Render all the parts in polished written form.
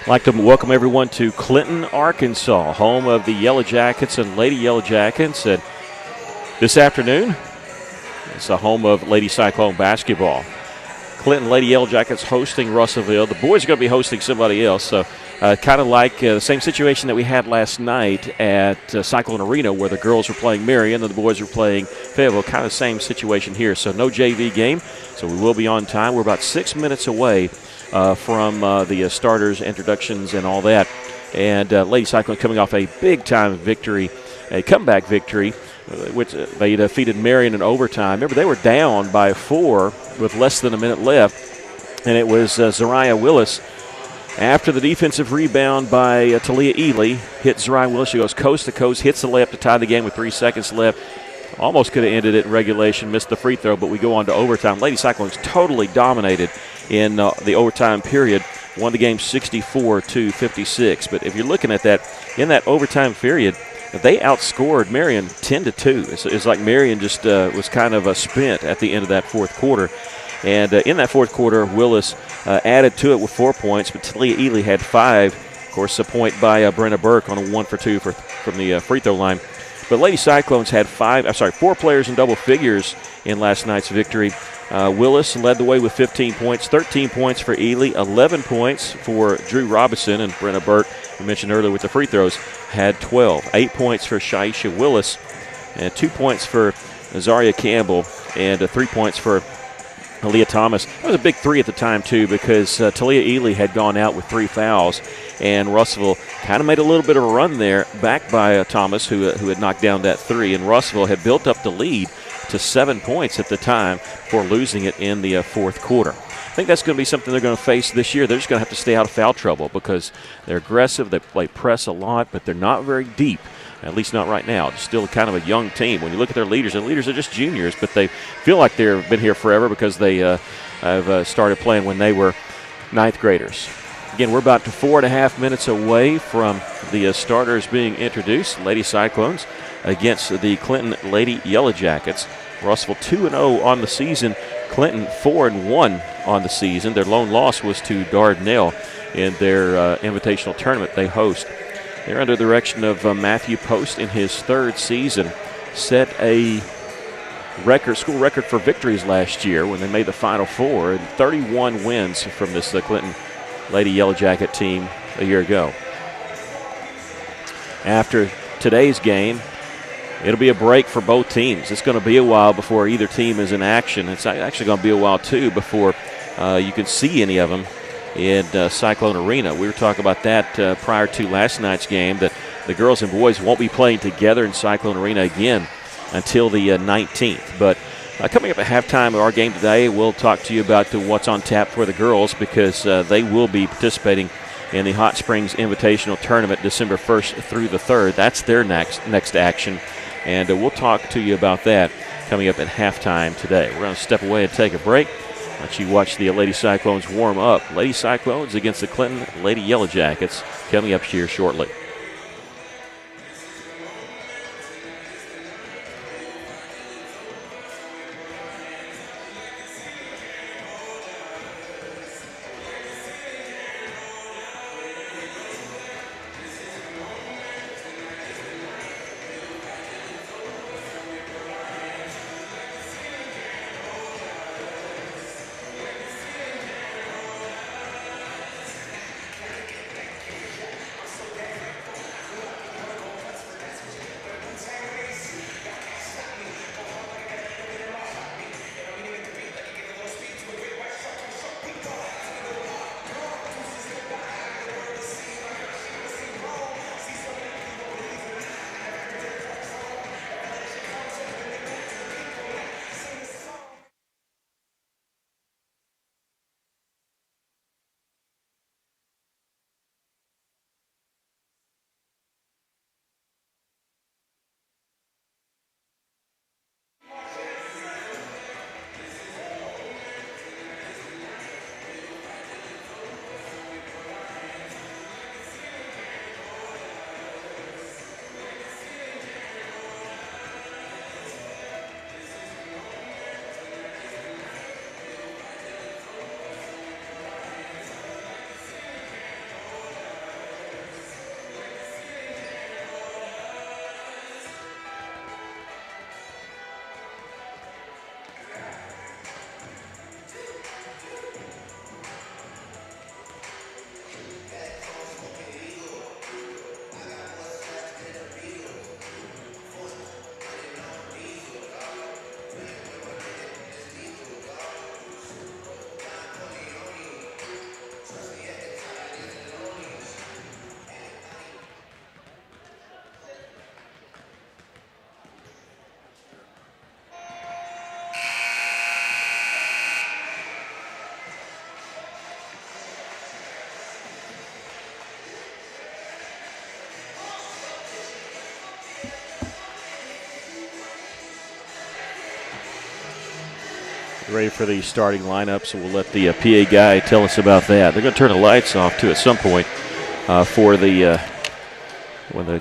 I'd like to welcome everyone to Clinton, Arkansas, home of the Yellow Jackets and Lady Yellow Jackets. And this afternoon, it's the home of Lady Cyclone basketball. Clinton Lady Yellow Jackets hosting Russellville. The boys are going to be hosting somebody else. So kind of like the same situation that we had last night at Cyclone Arena, where the girls were playing Marion and the boys were playing Fayetteville. Kind of same situation here. So no JV game, so we will be on time. We're about 6 minutes away from the starters, introductions, and all that. And Lady Cyclone coming off a big-time victory, a comeback victory, which they defeated Marion in overtime. Remember, they were down by 4 with less than a minute left, and it was Zariah Willis. After the defensive rebound by Talia Ely, hit Zariah Willis. She goes coast to coast, hits the layup to tie the game with 3 seconds left. Almost could have ended it in regulation, missed the free throw, but we go on to overtime. Lady Cyclones totally dominated in the overtime period, won the game 64-56. But if you're looking at that, in that overtime period, they outscored Marion 10-2. It's like Marion just was kind of spent at the end of that fourth quarter. And in that fourth quarter, Willis added to it with 4 points, but Talia Ely had 5. Of course, a point by Brenna Burke on a 1-for-2 from the free throw line. But Lady Cyclones had 4 players in double figures in last night's victory. Willis led the way with 15 points, 13 points for Ely, 11 points for Drew Robinson, and Brenna Burke, we mentioned earlier with the free throws, had 12. 8 points for Shaisha Willis, and 2 points for Zaria Campbell, and 3 points for Aaliyah Thomas. That was a big 3 at the time, too, because Talia Ely had gone out with 3 fouls, and Russellville kind of made a little bit of a run there, backed by Thomas, who had knocked down that 3, and Russellville had built up the lead to 7 points at the time before losing it in the fourth quarter. I think that's going to be something they're going to face this year. They're just going to have to stay out of foul trouble because they're aggressive, they play press a lot, but they're not very deep. At least not right now. It's still kind of a young team. When you look at their leaders, and leaders are just juniors, but they feel like they've been here forever because they have started playing when they were ninth graders. Again, we're about 4.5 minutes away from the starters being introduced. Lady Cyclones against the Clinton Lady Yellow Jackets. Russellville 2-0 on the season. Clinton 4-1 on the season. Their lone loss was to Dardanelle in their invitational tournament they host. They're under the direction of Matthew Post in his 3rd season. Set a school record for victories last year when they made the Final Four, and 31 wins from this Clinton Lady Yellow Jacket team a year ago. After today's game, it'll be a break for both teams. It's going to be a while before either team is in action. It's actually going to be a while, too, before you can see any of them in Cyclone Arena. We were talking about that prior to last night's game, that the girls and boys won't be playing together in Cyclone Arena again until the 19th. But coming up at halftime of our game today, we'll talk to you about what's on tap for the girls because they will be participating in the Hot Springs Invitational Tournament December 1st through the 3rd. That's their next action, and we'll talk to you about that coming up at halftime today. We're going to step away and take a break. Let you watch the Lady Cyclones warm up. Lady Cyclones against the Clinton Lady Yellow Jackets coming up here shortly. Ready for the starting lineup, so we'll let the PA guy tell us about that. They're going to turn the lights off, too, at some point for the when the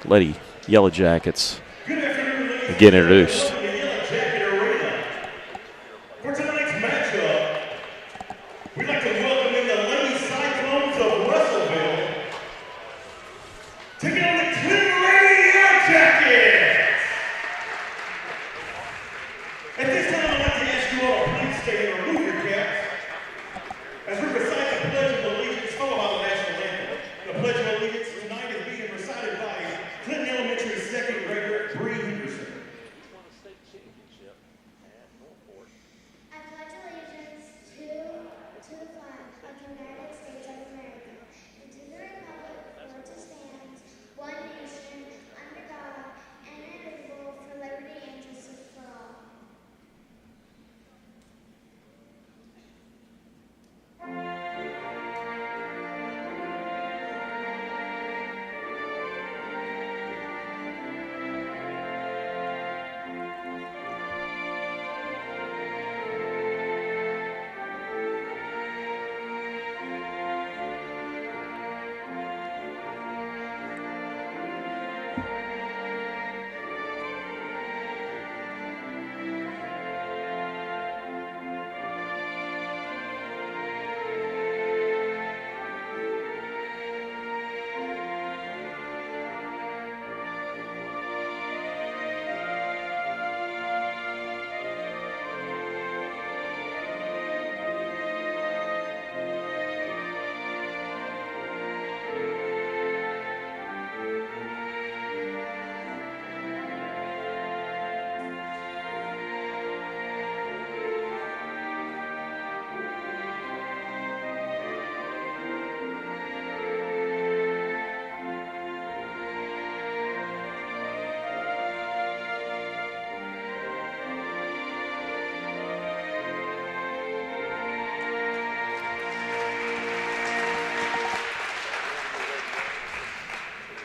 Lady Yellow Jackets get introduced. For tonight's matchup, we'd like to welcome in the Lady Cyclones of Russellville, taking on the Clinton Lady Yellow Jackets. At this time, I'd like to ask you all to please stay and remove your caps as we recite the Pledge of Allegiance followed by the national anthem. The Pledge of Allegiance tonight is being recited by Clinton Elementary second grader Bree Henderson. I pledge allegiance to the flag of the United States of America and to the republic for which it stands, one nation, under God, and indivisible, for liberty and justice for all.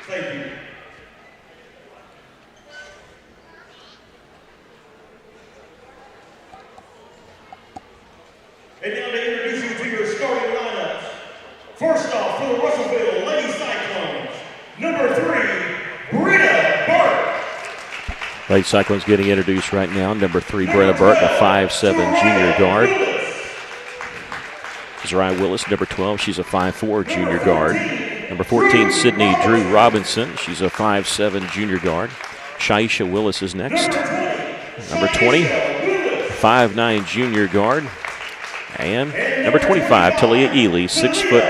Thank you. And now to introduce you to your starting lineups. First off, for the Russellville Lady Cyclones, number 3, Britta Burke. Lady Cyclones getting introduced right now. Number 3, Brenna Burke, a 5'7" junior guard. Zariah Willis, number 12, she's a 5'4" junior guard. Number 14, Sydney Drew Robinson, she's a 5'7" junior guard. Shaisha Willis is next. Number 20, 5'9" junior guard. And number 25, Talia Ely, 6 foot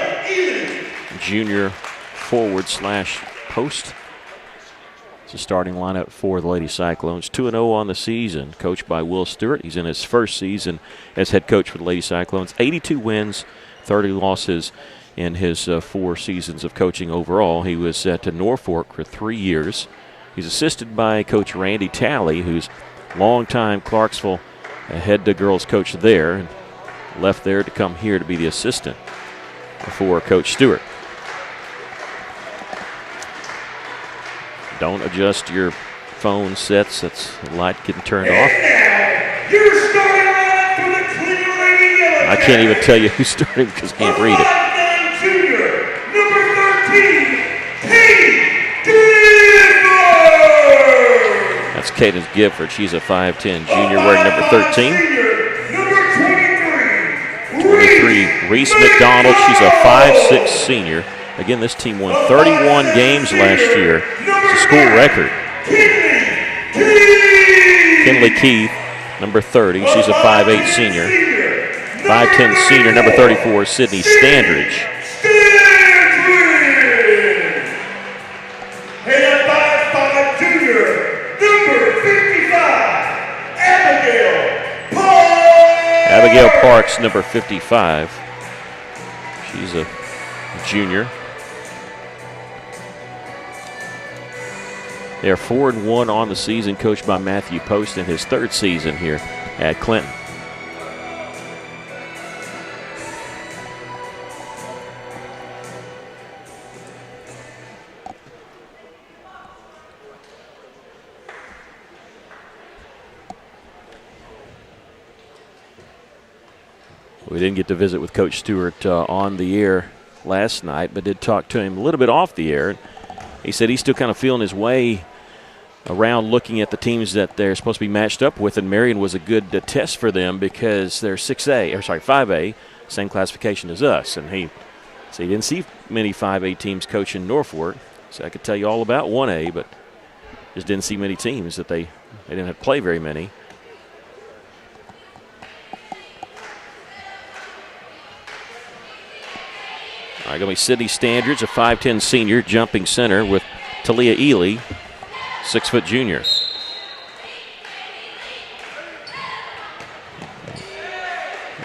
junior forward / post. It's a starting lineup for the Lady Cyclones. 2-0 on the season, coached by Will Stewart. He's in his first season as head coach for the Lady Cyclones. 82 wins, 30 losses in his 4 seasons of coaching overall. He was at Norfolk for 3 years. He's assisted by Coach Randy Talley, who's longtime Clarksville head girls coach there, and left there to come here to be the assistant for Coach Stewart. Don't adjust your phone sets. That's the light getting turned off. You're starting lineup for the Clinton Lady Yellow I can't even tell you who's starting because I can't read it. 5'9" junior, number 13, Katie Gifford. That's Cadence Gifford. She's a 5'10" junior wearing number 13. Number 23, Reese McDonald. She's a 5'6" senior. Again, this team won 31 games last year. It's a school record. Kinley Keith, number 30. She's a 5'8" senior. 5'10" senior, number 34, Sydney Standridge. And a 5'5" junior, number 55, Abigail Parks, number 55. She's a junior. They're 4-1 on the season, coached by Matthew Post in his 3rd season here at Clinton. We didn't get to visit with Coach Stewart on the air last night, but did talk to him a little bit off the air. He said he's still kind of feeling his way around looking at the teams that they're supposed to be matched up with, and Marion was a good test for them because they're 5A, same classification as us. And he said he didn't see many 5A teams coaching Norfolk, so I could tell you all about 1A, but just didn't see many teams that they didn't have to play very many. All right, going to be Sydney Standards, a 5'10 senior, jumping center with Talia Ely, 6-foot junior.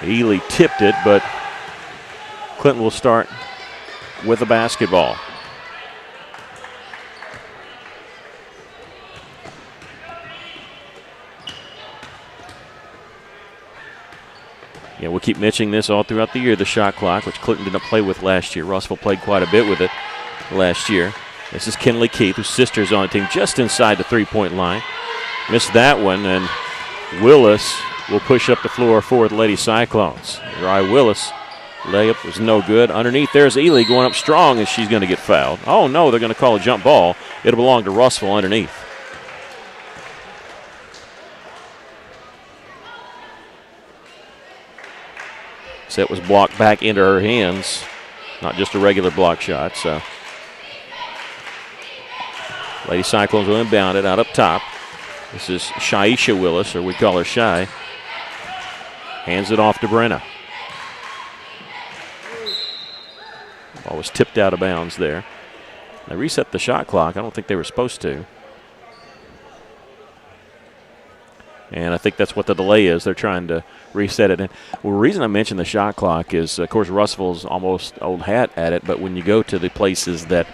Ely tipped it, but Clinton will start with the basketball. Yeah, we'll keep mentioning this all throughout the year, the shot clock, which Clinton did not play with last year. Russell played quite a bit with it last year. This is Kinley Keith, whose sister's on the team, just inside the three-point line. Missed that one, and Willis will push up the floor for the Lady Cyclones. Uriah Willis, layup was no good. Underneath, there's Ely going up strong, and she's going to get fouled. Oh, no, they're going to call a jump ball. It'll belong to Russell underneath. Set was blocked back into her hands, not just a regular block shot. So Lady Cyclones will inbound it out up top. This is Shaisha Willis, or we call her Shy. Hands it off to Brenna. Ball was tipped out of bounds there. They reset the shot clock. I don't think they were supposed to. And I think that's what the delay is. They're trying to reset it. And well, the reason I mentioned the shot clock is, of course, Russell's almost old hat at it, but when you go to the places that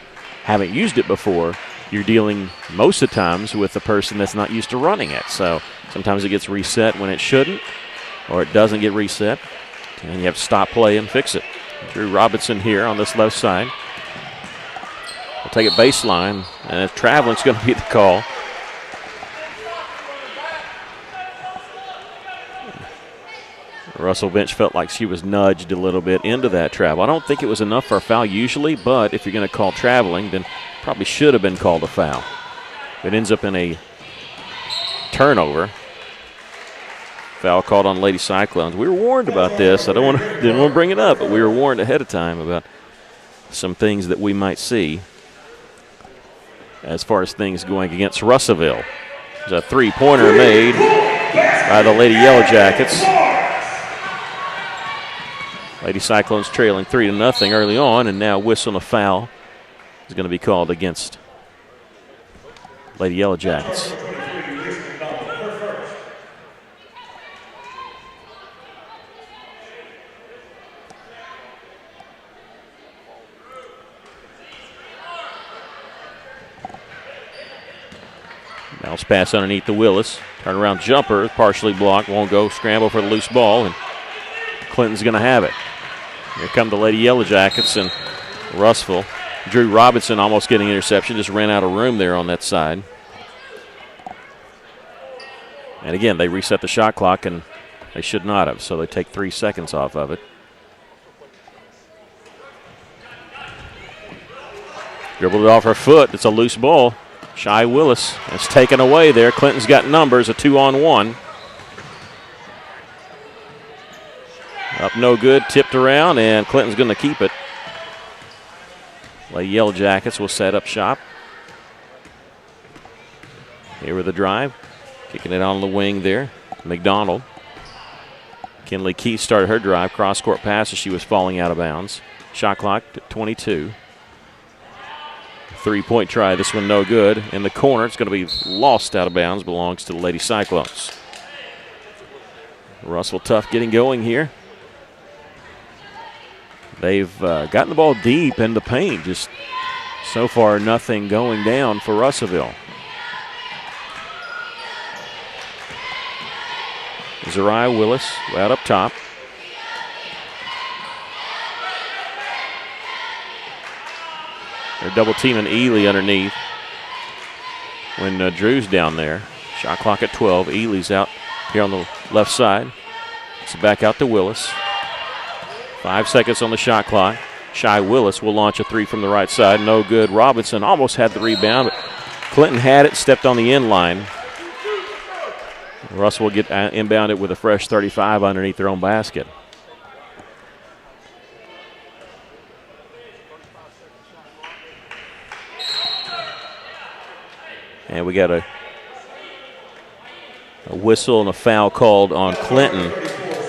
haven't used it before, you're dealing most of the times with a person that's not used to running it. So sometimes it gets reset when it shouldn't, or it doesn't get reset, and you have to stop play and fix it. Drew Robinson here on this left side. We'll take it baseline, and traveling's going to be the call. Russell bench felt like she was nudged a little bit into that travel. I don't think it was enough for a foul usually, but if you're going to call traveling, then probably should have been called a foul. It ends up in a turnover. Foul called on Lady Cyclones. We were warned about this. Didn't want to bring it up, but we were warned ahead of time about some things that we might see as far as things going against Russellville. There's a three-pointer made by the Lady Yellow Jackets. Lady Cyclones trailing 3-0 early on, and now whistle and a foul is going to be called against Lady Yellow Jackets. Bounce pass underneath the Willis. Turnaround jumper, partially blocked, won't go. Scramble for the loose ball, and Clinton's going to have it. Here come the Lady Yellow Jackets and Russellville. Drew Robinson almost getting interception, just ran out of room there on that side. And again, they reset the shot clock, and they should not have, so they take 3 seconds off of it. Dribbled it off her foot. It's a loose ball. Shy Willis is taken away there. Clinton's got numbers, a 2-on-1. Up no good, tipped around, and Clinton's going to keep it. Lady Yellow Jackets will set up shop. Here with the drive. Kicking it on the wing there. McDonald. Kinley Keith started her drive. Cross-court pass as she was falling out of bounds. Shot clock at 22. Three-point try. This one no good. In the corner, it's going to be lost out of bounds. Belongs to the Lady Cyclones. Russell Tough getting going here. They've gotten the ball deep in the paint. Just so far, nothing going down for Russellville. Zariah Willis right up top. They're double teaming Ely underneath when Drew's down there. Shot clock at 12. Ely's out here on the left side. It's back out to Willis. 5 seconds on the shot clock. Shy Willis will launch a three from the right side. No good. Robinson almost had the rebound, but Clinton had it, stepped on the end line. Russell will get inbounded with a fresh 35 underneath their own basket. And we got a whistle and a foul called on Clinton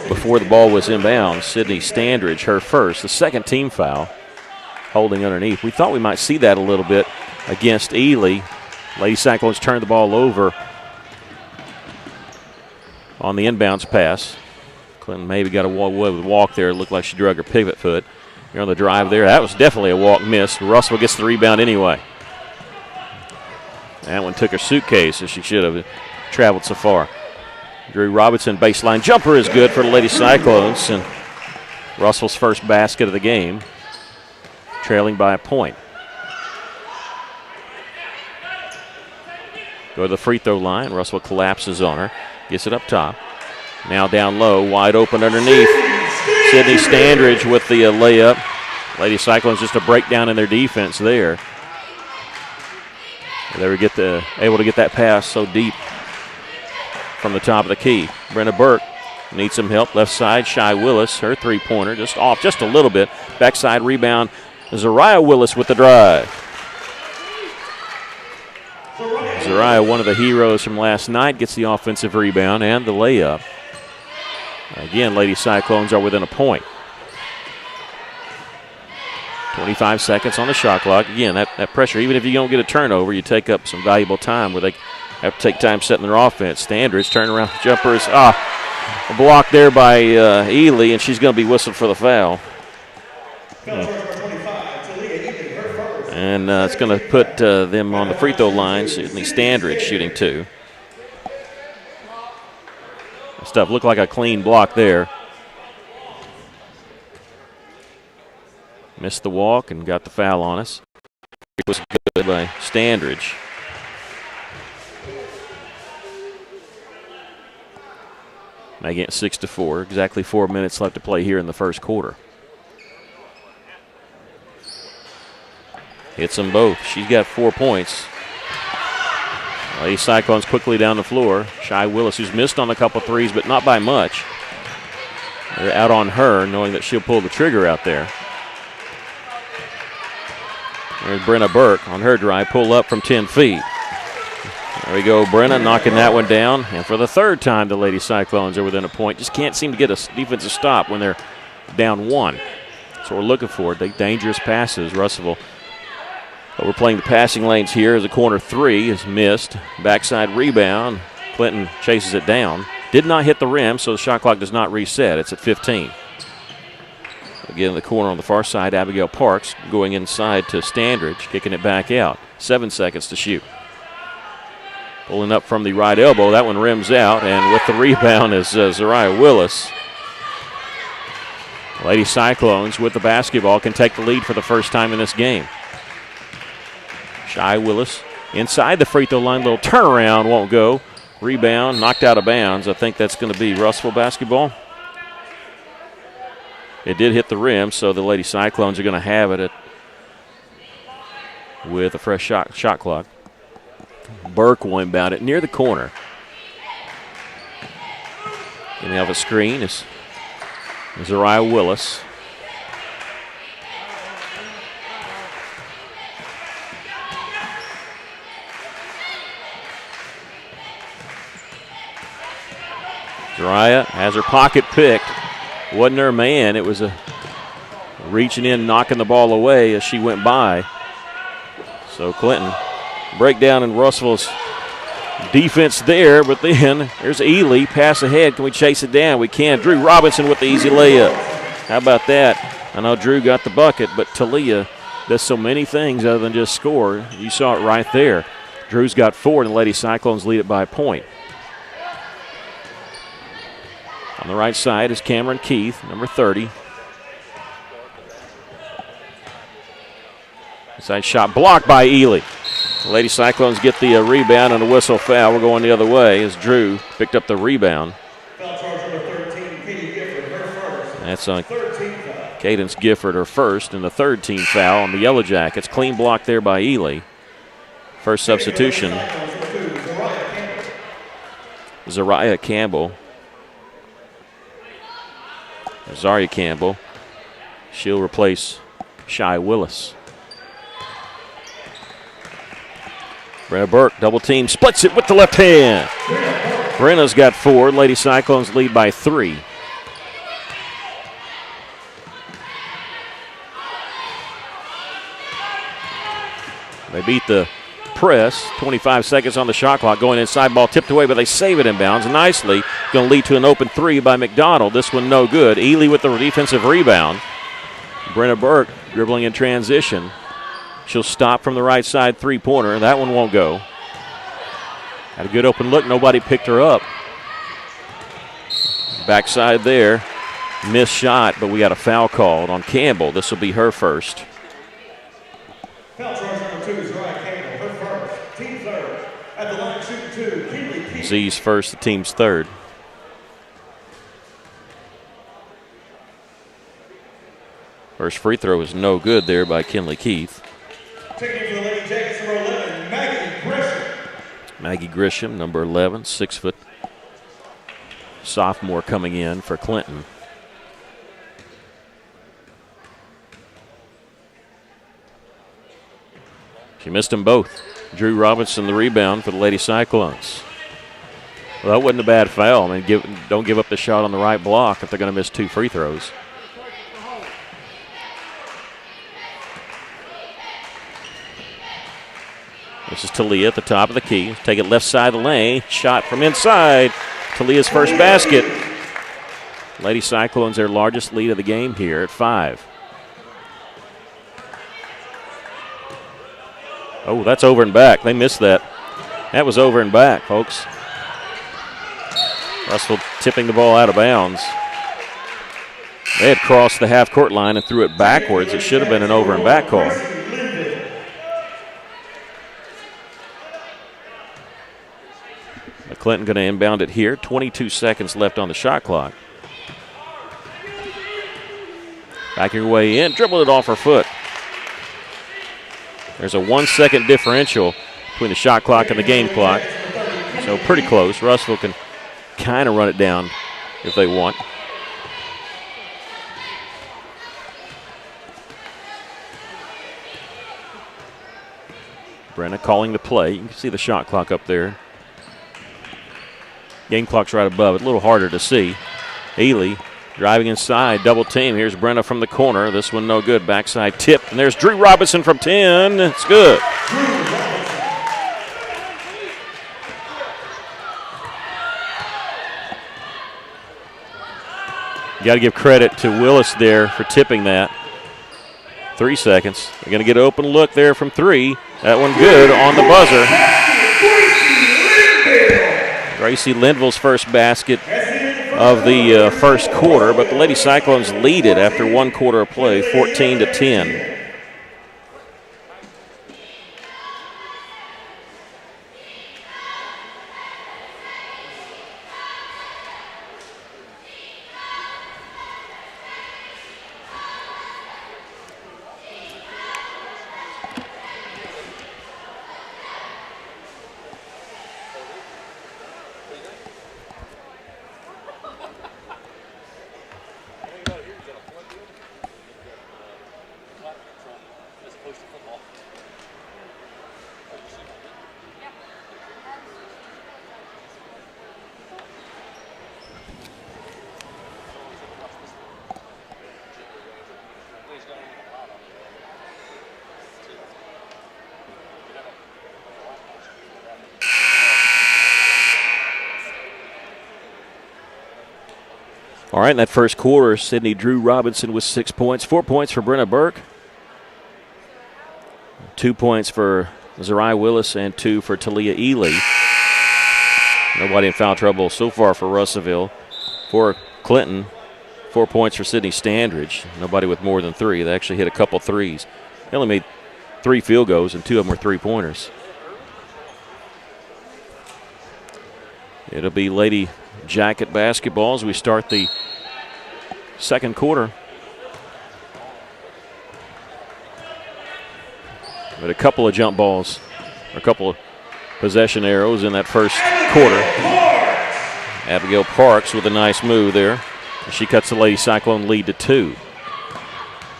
before the ball was inbounds. Sydney Standridge, her first, the second team foul, holding underneath. We thought we might see that a little bit against Ely. Lady Cyclones turned the ball over on the inbounds pass. Clinton maybe got a walk there. It looked like she drug her pivot foot. Here on the drive there, that was definitely a walk miss. Russell gets the rebound anyway. That one took her suitcase as she should have traveled so far. Drew Robinson baseline jumper is good for the Lady Cyclones, and Russell's first basket of the game, trailing by a point. Go to the free throw line. Russell collapses on her, gets it up top. Now down low, wide open underneath. Sydney Standridge with the layup. Lady Cyclones just a breakdown in their defense there. They were able to get that pass so deep from the top of the key. Brenna Burke needs some help. Left side, Shy Willis, her three-pointer, just off just a little bit. Backside rebound, Zariah Willis with the drive. Zariah, one of the heroes from last night, gets the offensive rebound and the layup. Again, Lady Cyclones are within a point. 25 seconds on the shot clock. Again, that pressure, even if you don't get a turnover, you take up some valuable time where they have to take time setting their offense. Standridge, turnaround jumpers. A block there by Ely, and she's going to be whistled for the foul. And it's going to put them on the free throw line. Sydney Standridge shooting two. Stuff looked like a clean block there. Missed the walk and got the foul on us. It was good by Standridge. Making it 6-4. Exactly 4 minutes left to play here in the first quarter. Hits them both. She's got 4 points. Lady Cyclones quickly down the floor. Shy Willis, who's missed on a couple threes, but not by much. They're out on her, knowing that she'll pull the trigger out there. There's Brenna Burke on her drive, pull up from 10 feet. There we go, Brenna knocking that one down. And for the third time, the Lady Cyclones are within a point. Just can't seem to get a defensive stop when they're down one. That's what we're looking for, dangerous passes. Russellville, but we're playing the passing lanes here as a corner three is missed. Backside rebound. Clinton chases it down. Did not hit the rim, so the shot clock does not reset. It's at 15. Again, in the corner on the far side, Abigail Parks going inside to Standridge, kicking it back out. 7 seconds to shoot. Pulling up from the right elbow. That one rims out, and with the rebound is Zariah Willis. Lady Cyclones with the basketball can take the lead for the first time in this game. Shy Willis inside the free throw line. Little turnaround won't go. Rebound knocked out of bounds. I think that's going to be Russellville basketball. It did hit the rim, so the Lady Cyclones are going to have it with a fresh shot clock. Burke will inbound it near the corner. Getting off a screen is Zariah Willis. Zariah has her pocket picked. Wasn't her man. It was a reaching in, knocking the ball away as she went by. So Clinton breakdown in Russellville's defense there, but then there's Ely. Pass ahead. Can we chase it down? We can. Drew Robinson with the easy layup. How about that? I know Drew got the bucket, but Talia does so many things other than just score. You saw it right there. Drew's got 4, and the Lady Cyclones lead it by a point. On the right side is Cameron Keith, number 30. Inside shot blocked by Ely. The Lady Cyclones get the rebound and a whistle foul. We're going the other way as Drew picked up the rebound. Foul charge number 13, Katie Gifford, her first. That's on 13 foul. Cadence Gifford her first, and the third team foul on the Yellow Jackets. Clean block there by Ely. First substitution, Zariah Campbell. Zaria Campbell. She'll replace Shy Willis. Brenna Burke, double team, splits it with the left hand. Brenna's got 4. Lady Cyclones lead by 3. They beat the press. 25 seconds on the shot clock. Going inside, ball tipped away, but they save it inbounds nicely. Going to lead to an open 3 by McDonald. This one no good. Ely with the defensive rebound. Brenna Burke dribbling in transition. She'll stop from the right side three-pointer. That one won't go. Had a good open look. Nobody picked her up. Backside there. Missed shot, but we got a foul called on Campbell. This will be her first. Foul charge number 2 is Ryan Campbell, her first. Team third. At the line, shooting 2, Kinley Keith. Z's first, the team's third. First free throw is no good there by Kinley Keith. Taking it for the Lady Jackets, number 11, Maggie Gresham. Maggie Grisham, number 11, 6 foot sophomore coming in for Clinton. She missed them both. Drew Robinson the rebound for the Lady Cyclones. Well, that wasn't a bad foul. I mean, don't give up the shot on the right block if they're going to miss 2 free throws. This is Talia at the top of the key. Take it left side of the lane. Shot from inside. Talia's first basket. Lady Cyclones their largest lead of the game here at 5. Oh, that's over and back. They missed that. That was over and back, folks. Russell tipping the ball out of bounds. They had crossed the half-court line and threw it backwards. It should have been an over and back call. Clinton going to inbound it here. 22 seconds left on the shot clock. Backing her way in, dribbled it off her foot. There's a 1 second differential between the shot clock and the game clock. So pretty close. Russell can kind of run it down if they want. Brenna calling the play. You can see the shot clock up there. Game clock's right above it. A little harder to see. Ely driving inside. Double team. Here's Brenna from the corner. This one no good. Backside tip. And there's Drew Robinson from 10. It's good. You got to give credit to Willis there for tipping that. 3 seconds. They're going to get an open look there from 3. That one good on the buzzer. Gracie Linville's first basket of the first quarter, but the Lady Cyclones lead it after 1 quarter of play, 14-10. All right, in that first quarter, Sydney Drew Robinson with 6 points. 4 points for Brenna Burke. 2 points for Zariah Willis and 2 for Talia Ely. Nobody in foul trouble so far for Russellville. For Clinton, 4 points for Sydney Standridge. Nobody with more than 3. They actually hit a couple threes. They only made 3 field goals, and 2 of them were three-pointers. It'll be Lady Jacket basketball as we start the second quarter. But a couple of jump balls, a couple of possession arrows in that first quarter. Abigail Parks with a nice move there. She cuts the Lady Cyclone lead to 2.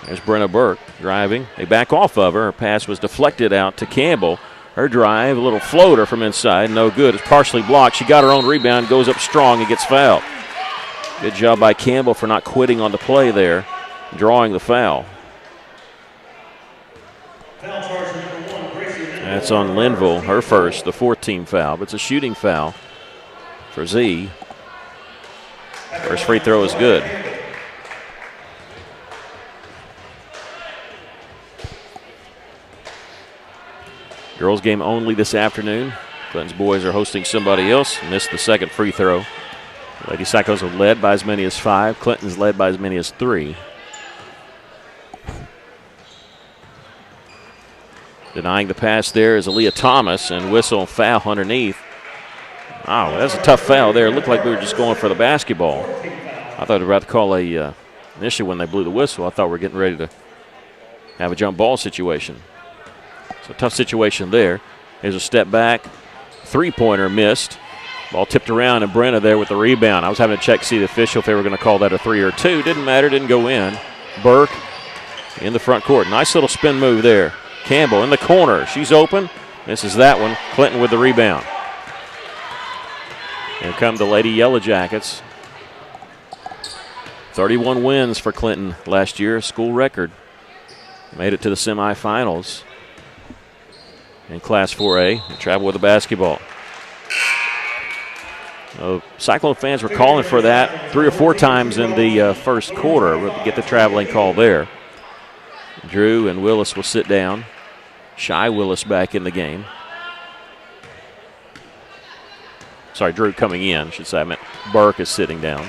There's Brenna Burke driving. They back off of her. Her pass was deflected out to Campbell. Her drive, a little floater from inside, no good. It's partially blocked. She got her own rebound, goes up strong and gets fouled. Good job by Campbell for not quitting on the play there, drawing the foul. That's on Linville, her first, the 14th foul, but it's a shooting foul for Z. First free throw is good. Girls game only this afternoon. Clinton's boys are hosting somebody else. Missed the second free throw. Lady Cyclones are led by as many as 5. Clinton's led by as many as 3. Denying the pass there is Aaliyah Thomas, and whistle foul underneath. Wow, that's a tough foul there. It looked like we were just going for the basketball. I thought they were about to call initially when they blew the whistle, I thought we were getting ready to have a jump ball situation. So tough situation there. Here's a step back. Three-pointer missed. Ball tipped around, and Brenna there with the rebound. I was having to check to see the official if they were going to call that a 3 or 2. Didn't matter, didn't go in. Burke in the front court. Nice little spin move there. Campbell in the corner. She's open. Misses that one. Clinton with the rebound. Here come the Lady Yellow Jackets. 31 wins for Clinton last year, school record. Made it to the semifinals in Class 4A and traveled with the basketball. Cyclone fans were calling for that 3 or 4 times in the first quarter. We'll get the traveling call there. Drew and Willis will sit down. Shy Willis back in the game. Sorry, Drew coming in, should say. I meant Burke is sitting down.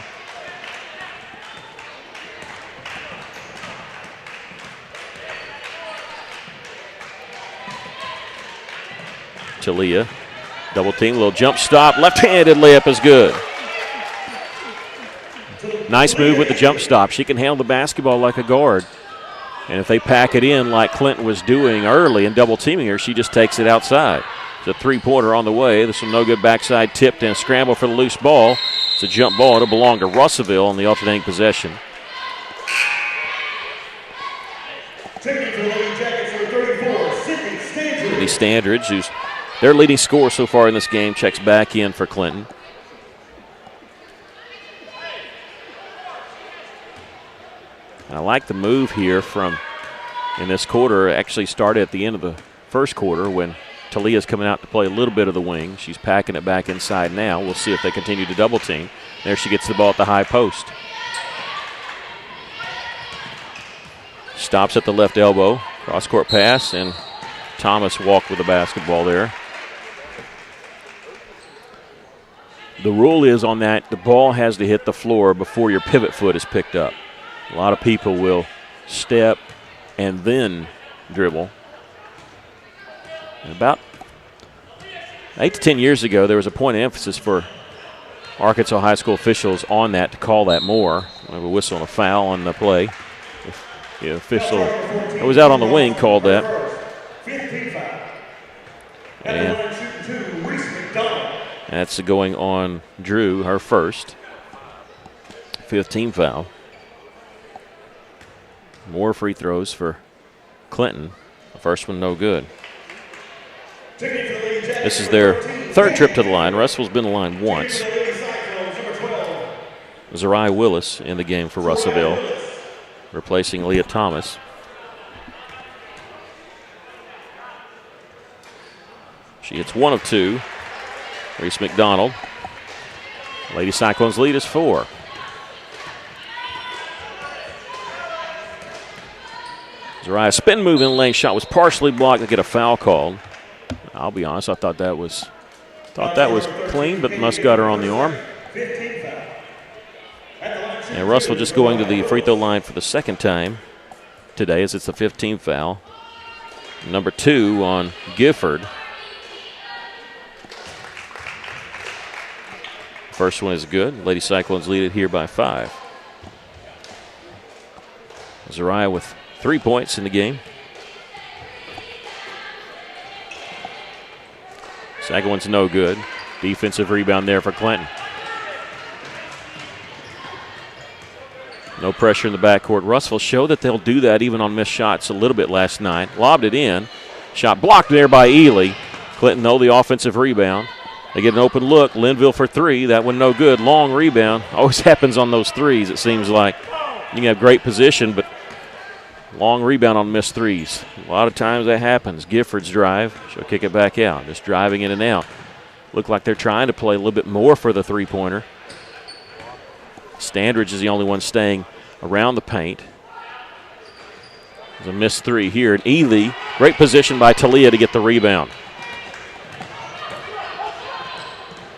Talia, double team, little jump stop. Left-handed layup is good. Nice move with the jump stop. She can handle the basketball like a guard. And if they pack it in like Clinton was doing early and double teaming her, she just takes it outside. It's a three-pointer on the way. This one no good, backside tipped and scramble for the loose ball. It's a jump ball. It'll belong to Russellville on the alternating possession. Taking for the Lady Jackets number 34, Sydney Standridge, who's their leading scorer so far in this game, checks back in for Clinton. And I like the move here from in this quarter. Actually started at the end of the first quarter when Talia's coming out to play a little bit of the wing. She's packing it back inside now. We'll see if they continue to double team. There she gets the ball at the high post. Stops at the left elbow. Cross-court pass, and Thomas walked with the basketball there. The rule is on that, the ball has to hit the floor before your pivot foot is picked up. A lot of people will step and then dribble. And about 8 to 10 years ago, there was a point of emphasis for Arkansas high school officials on that to call that more. We have a whistle and a foul on the play. The official that was out on the wing called that. And that's going on Drew, her first. 15 foul. More free throws for Clinton. The first one no good. This is their third trip to the line. Russell's been to the line once. Zariah Willis in the game for Russellville, replacing Leah Thomas. She hits 1 of 2. Reese McDonald. Lady Cyclones lead is 4. Zariah spin move in the lane, shot was partially blocked to get a foul called. I'll be honest, I thought that was clean, but must got her on the arm. And Russell just going to the free throw line for the second time today, as it's the 15th foul. Number 2 on Gifford. First one is good. Lady Cyclones lead it here by 5. Zariah with 3 points in the game. Second one's no good. Defensive rebound there for Clinton. No pressure in the backcourt. Russell showed that they'll do that even on missed shots a little bit last night. Lobbed it in. Shot blocked there by Ely. Clinton, though, the offensive rebound. They get an open look. Linville for three. That one no good. Long rebound. Always happens on those threes, it seems like. You can have great position, but long rebound on missed threes. A lot of times that happens. Gifford's drive. She'll kick it back out. Just driving in and out. Look like they're trying to play a little bit more for the three-pointer. Standridge is the only one staying around the paint. There's a missed three here. And Ely, great position by Talia to get the rebound.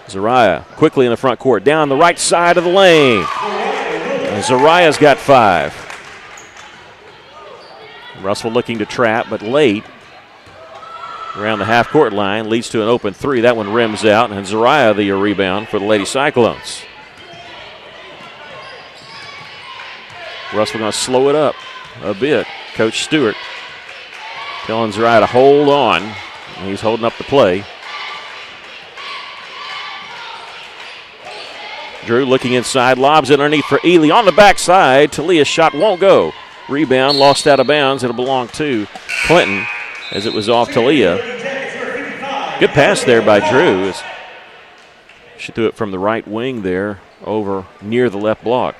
Zariah quickly in the front court. Down the right side of the lane. And Zariah's got 5. Russell looking to trap, but late. Around the half-court line, leads to an open three. That one rims out, and Zariah the rebound for the Lady Cyclones. Russell going to slow it up a bit. Coach Stewart telling Zariah to hold on. And he's holding up the play. Drew looking inside, lobs it underneath for Ely. On the backside, Talia's shot won't go. Rebound lost out of bounds. It'll belong to Clinton as it was off Talia. Good pass there by Drew. She threw it from the right wing there over near the left block.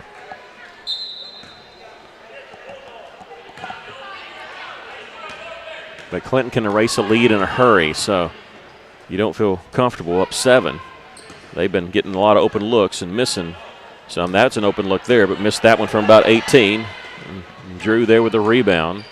But Clinton can erase a lead in a hurry, so you don't feel comfortable up 7. They've been getting a lot of open looks and missing some. That's an open look there, but missed that one from about 18. And Drew there with the rebound.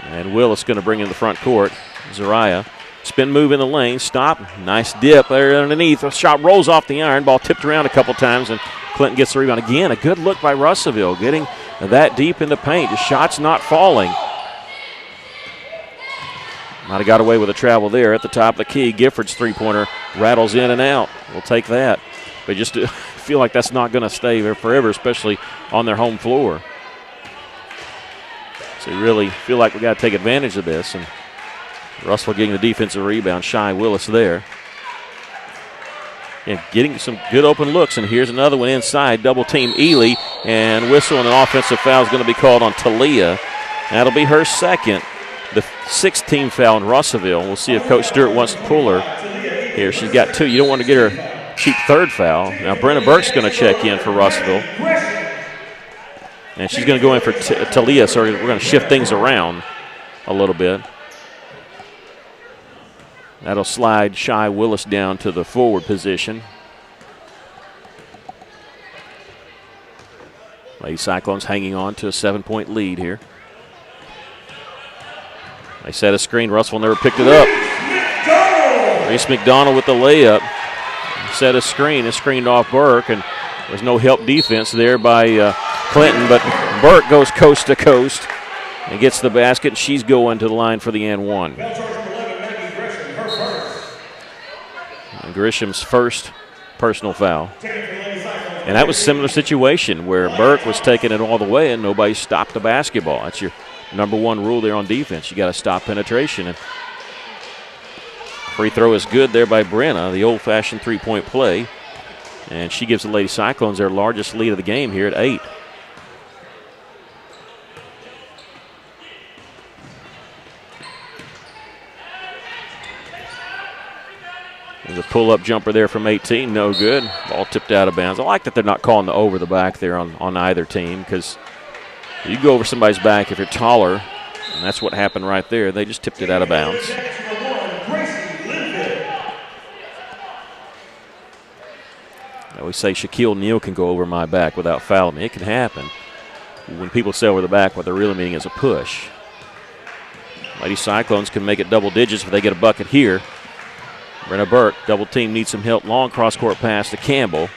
And Willis going to bring in the front court. Zariah. Spin move in the lane. Stop. Nice dip there underneath. A shot rolls off the iron. Ball tipped around a couple times, and Clinton gets the rebound. Again, a good look by Russellville, getting that deep in the paint. The shot's not falling. Might have got away with a travel there at the top of the key. Gifford's three-pointer rattles in and out. We'll take that. But just feel like that's not going to stay there forever, especially on their home floor. So you really feel like we got to take advantage of this. And Russell getting the defensive rebound. Shy Willis there. And getting some good open looks. And here's another one inside. Double team Ely. And whistle, and an offensive foul is going to be called on Talia. That'll be her second. The 6th-team foul in Russellville. We'll see if Coach Stewart wants to pull her here. She's got 2. You don't want to get her cheap 3rd foul. Now Brenna Burke's going to check in for Russellville. And she's going to go in for Talia, so we're going to shift things around a little bit. That'll slide Shy Willis down to the forward position. Lady Cyclones hanging on to a 7-point lead here. They set a screen. Russell never picked it up. Reese McDonald with the layup. Set a screen. It screened off Burke, and there's no help defense there by Clinton, but Burke goes coast to coast and gets the basket, and she's going to the line for the and one. And Grisham's first personal foul. And that was a similar situation where Burke was taking it all the way and nobody stopped the basketball. That's your number one rule there on defense. You got to stop penetration. And free throw is good there by Brenna, the old-fashioned three-point play. And she gives the Lady Cyclones their largest lead of the game here at 8. There's a pull-up jumper there from 18, no good. Ball tipped out of bounds. I like that they're not calling the over the back there on either team, because you go over somebody's back if you're taller, and that's what happened right there. They just tipped it out of bounds. I always say Shaquille Neal can go over my back without fouling me. It can happen. When people say over the back, what they're really meaning is a push. Lady Cyclones can make it double digits if they get a bucket here. Brenna Burke, double team, needs some help. Long cross-court pass to Campbell.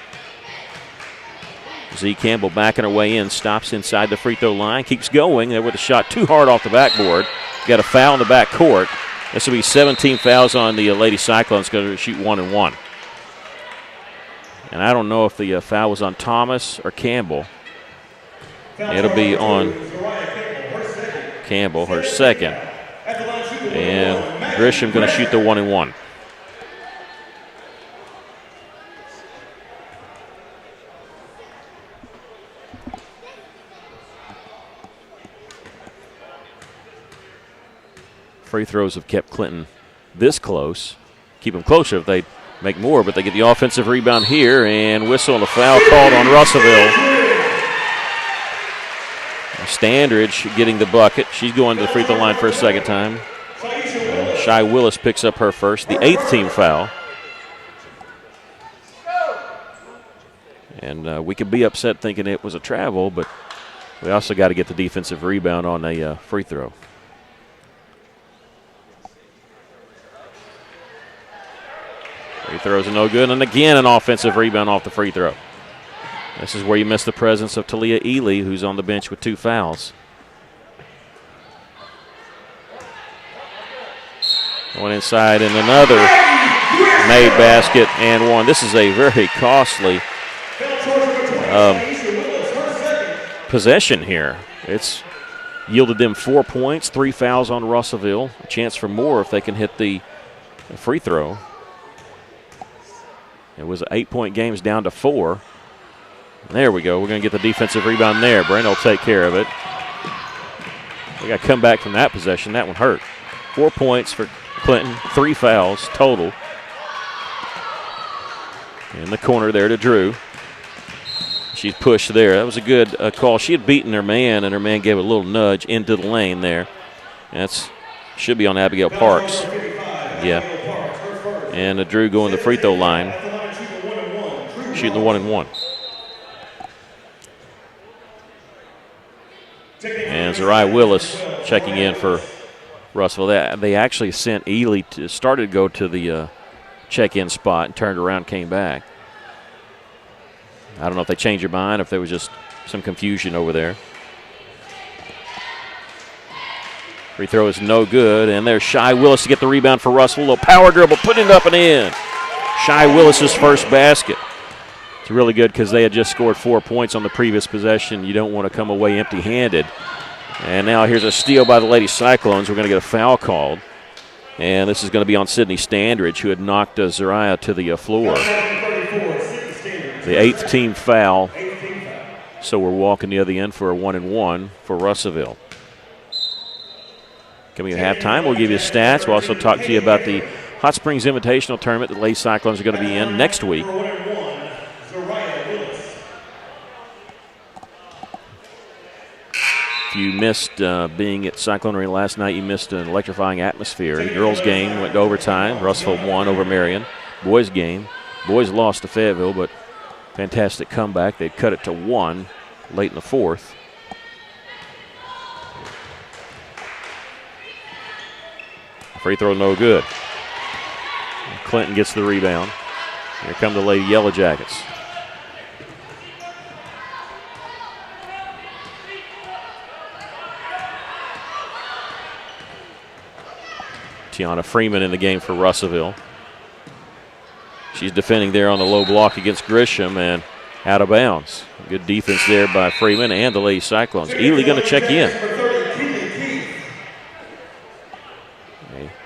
Z. Campbell backing her way in, stops inside the free throw line, keeps going there with a shot too hard off the backboard. Got a foul in the back court. This will be 17 fouls on the Lady Cyclones, going to shoot 1 and 1. And I don't know if the foul was on Thomas or Campbell. It'll be on Campbell, her second. And Grisham going to shoot the 1 and 1. free throws have kept Clinton this close. Keep them closer if they make more, but they get the offensive rebound here, and whistle and a foul called on Russellville. Standridge getting the bucket. She's going to the free throw line for a second time. Shy Willis picks up her first, the 8th team foul. And we could be upset thinking it was a travel, but we also got to get the defensive rebound on a free throw. Free throws are no good, and again an offensive rebound off the free throw. This is where you miss the presence of Talia Ely, who's on the bench with 2 fouls. Going inside and another made basket and one. This is a very costly possession here. It's yielded them 4 points, 3 fouls on Russellville. A chance for more if they can hit the free throw. It was 8-point games down to 4. There we go. We're going to get the defensive rebound there. Brent will take care of it. We got to come back from that possession. That one hurt. 4 points for Clinton, 3 fouls total. In the corner there to Drew. She's pushed there. That was a good call. She had beaten her man, and her man gave a little nudge into the lane there. That's should be on Abigail Parks. Yeah. And Drew going to the free throw line. Shooting the 1-and-1. And Zariah Willis checking in for Russellville. They actually sent Ely started to go to the check-in spot and turned around and came back. I don't know if they changed their mind, if there was just some confusion over there. Free throw is no good, and there's Shy Willis to get the rebound for Russell. A little power dribble, put it up and in. Shy Willis's first basket. It's really good because they had just scored 4 points on the previous possession. You don't want to come away empty-handed. And now here's a steal by the Lady Cyclones. We're going to get a foul called. And this is going to be on Sydney Standridge, who had knocked Zariah to the floor. The 8th team foul. So we're walking the other end for a 1-and-1 for Russellville. Coming at halftime, we'll give you stats. We'll also talk to you about the Hot Springs Invitational Tournament that Lady Cyclones are going to be in next week. If you missed being at Cyclone Arena last night, you missed an electrifying atmosphere. The girls' game went to overtime. Russellville won over Marion. Boys' game. Boys lost to Fayetteville, but fantastic comeback. They cut it to 1 late in the 4th. Free throw no good. Clinton gets the rebound. Here come the Lady Yellow Jackets. Tiana Freeman in the game for Russellville. She's defending there on the low block against Grisham and out of bounds. Good defense there by Freeman and the Lady Cyclones. Ely going to check in.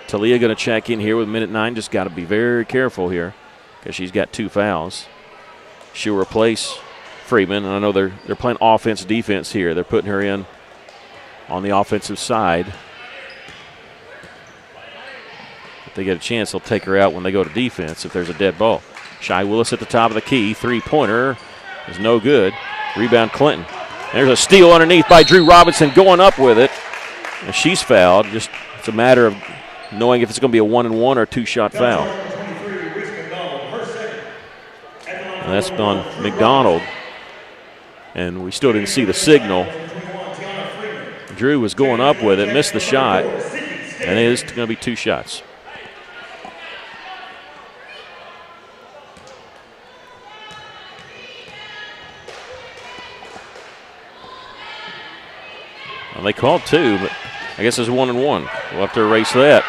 Talia going to check in here with minute 9. Just got to be very careful here because she's got 2 fouls. She'll replace Freeman, and I know they're playing offense defense here. They're putting her in on the offensive side. If they get a chance, they'll take her out when they go to defense if there's a dead ball. Shy Willis at the top of the key. 3-pointer is no good. Rebound Clinton. There's a steal underneath by Drew Robinson going up with it. And she's fouled. Just it's a matter of knowing if it's going to be a 1-and-1 or a 2-shot foul. And that's on McDonald. And we still didn't see the signal. Drew was going up with it, missed the shot. And it is going to be 2 shots. Well, they called 2, but I guess it's 1-and-1. We'll have to erase that.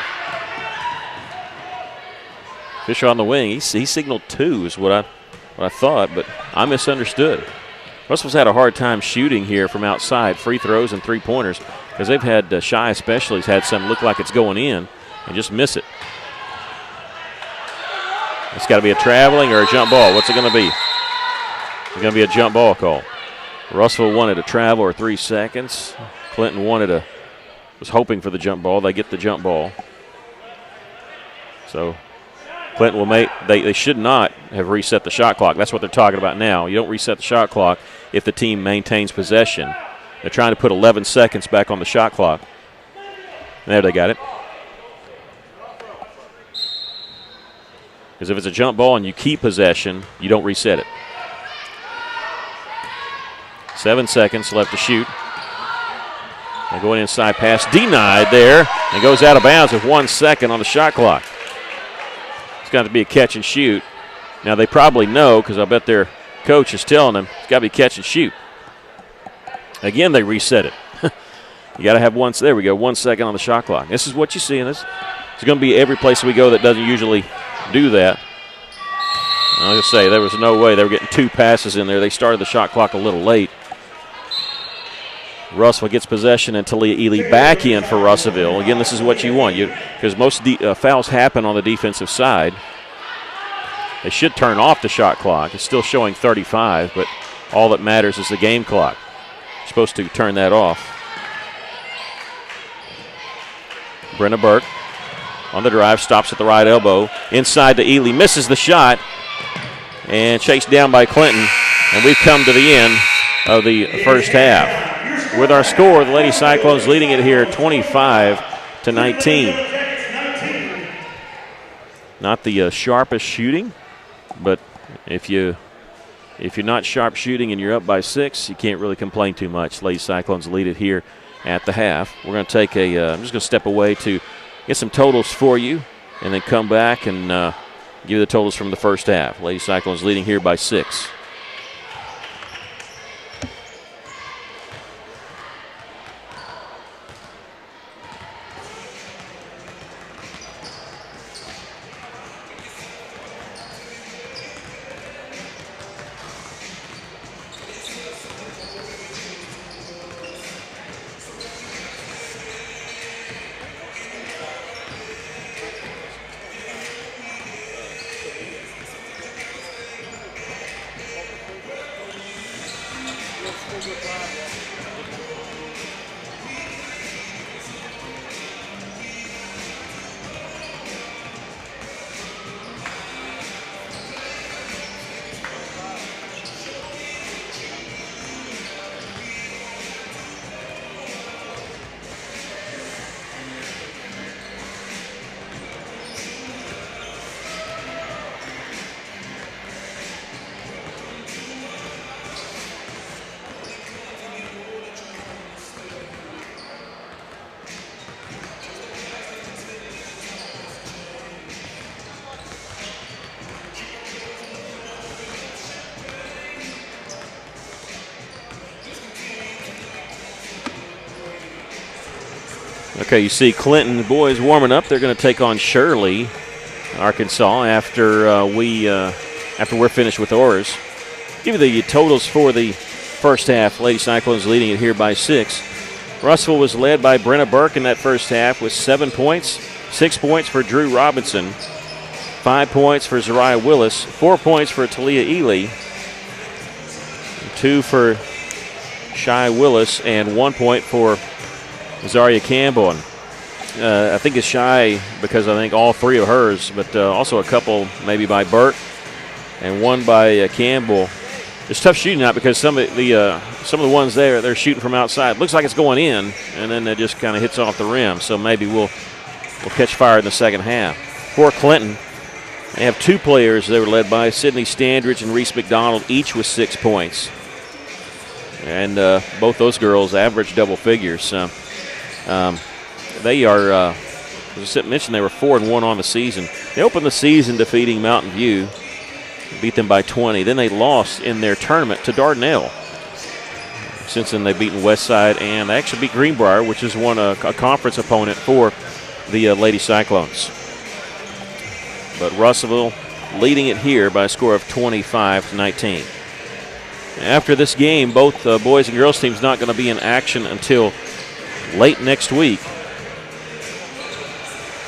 Fisher on the wing. He signaled 2 is what I thought, but I misunderstood. Russell's had a hard time shooting here from outside, free throws and 3-pointers, because they've had, Shy especially, has had some look like it's going in and just miss it. It's got to be a traveling or a jump ball. What's it going to be? It's going to be a jump ball call. Russell wanted a travel or 3 seconds. Clinton wanted a was hoping for the jump ball. They get the jump ball. So Clinton will make, they should not have reset the shot clock. That's what they're talking about now. You don't reset the shot clock if the team maintains possession. They're trying to put 11 seconds back on the shot clock. There, they got it. Because if it's a jump ball and you keep possession, you don't reset it. 7 seconds left to shoot. They go inside pass, denied there, and goes out of bounds with 1 second on the shot clock. It's got to be a catch and shoot. Now they probably know, because I bet their coach is telling them it's got to be catch and shoot. Again, they reset it. You got to have one. There we go, 1 second on the shot clock. This is what you see in this. It's going to be every place we go that doesn't usually do that. I'll just say there was no way they were getting 2 passes in there. They started the shot clock a little late. Russell gets possession and Talia Ely back in for Russellville. Again, this is what you want, because most fouls happen on the defensive side. They should turn off the shot clock. It's still showing 35, but all that matters is the game clock. You're supposed to turn that off. Brenna Burke on the drive, stops at the right elbow. Inside to Ely, misses the shot, and chased down by Clinton. And we've come to the end of the first half. With our score, the Lady Cyclones leading it here 25-19. Not the sharpest shooting, but if you're not sharp shooting and you're up by 6, you can't really complain too much. Lady Cyclones lead it here at the half. We're going to take I'm just going to step away to get some totals for you, and then come back and give you the totals from the first half. Lady Cyclones leading here by 6. Okay, you see Clinton, the boys warming up. They're going to take on Shirley, Arkansas, after we're finished with ours. Give you the totals for the first half. Lady Cyclones leading it here by 6. Russell was led by Brenna Burke in that first half with 7 points. 6 points for Drew Robinson. 5 points for Zariah Willis. 4 points for Talia Ely. 2 for Shy Willis, and 1 point for Zaria Campbell. I think it's Shy because I think all 3 of hers, but also a couple maybe by Burke and 1 by Campbell. It's tough shooting out because some of the ones they're shooting from outside. Looks like it's going in, and then it just kind of hits off the rim. So maybe we'll catch fire in the second half. For Clinton, they have 2 players they were led by, Sydney Standridge and Reese McDonald, each with 6 points. And both those girls average double figures. They are, as I mentioned, they were 4-1 on the season. They opened the season defeating Mountain View, beat them by 20. Then they lost in their tournament to Dardanelle. Since then, they've beaten Westside, and they actually beat Greenbrier, which is a conference opponent for the Lady Cyclones. But Russellville leading it here by a score of 25-19. After this game, both boys and girls teams not going to be in action until late next week.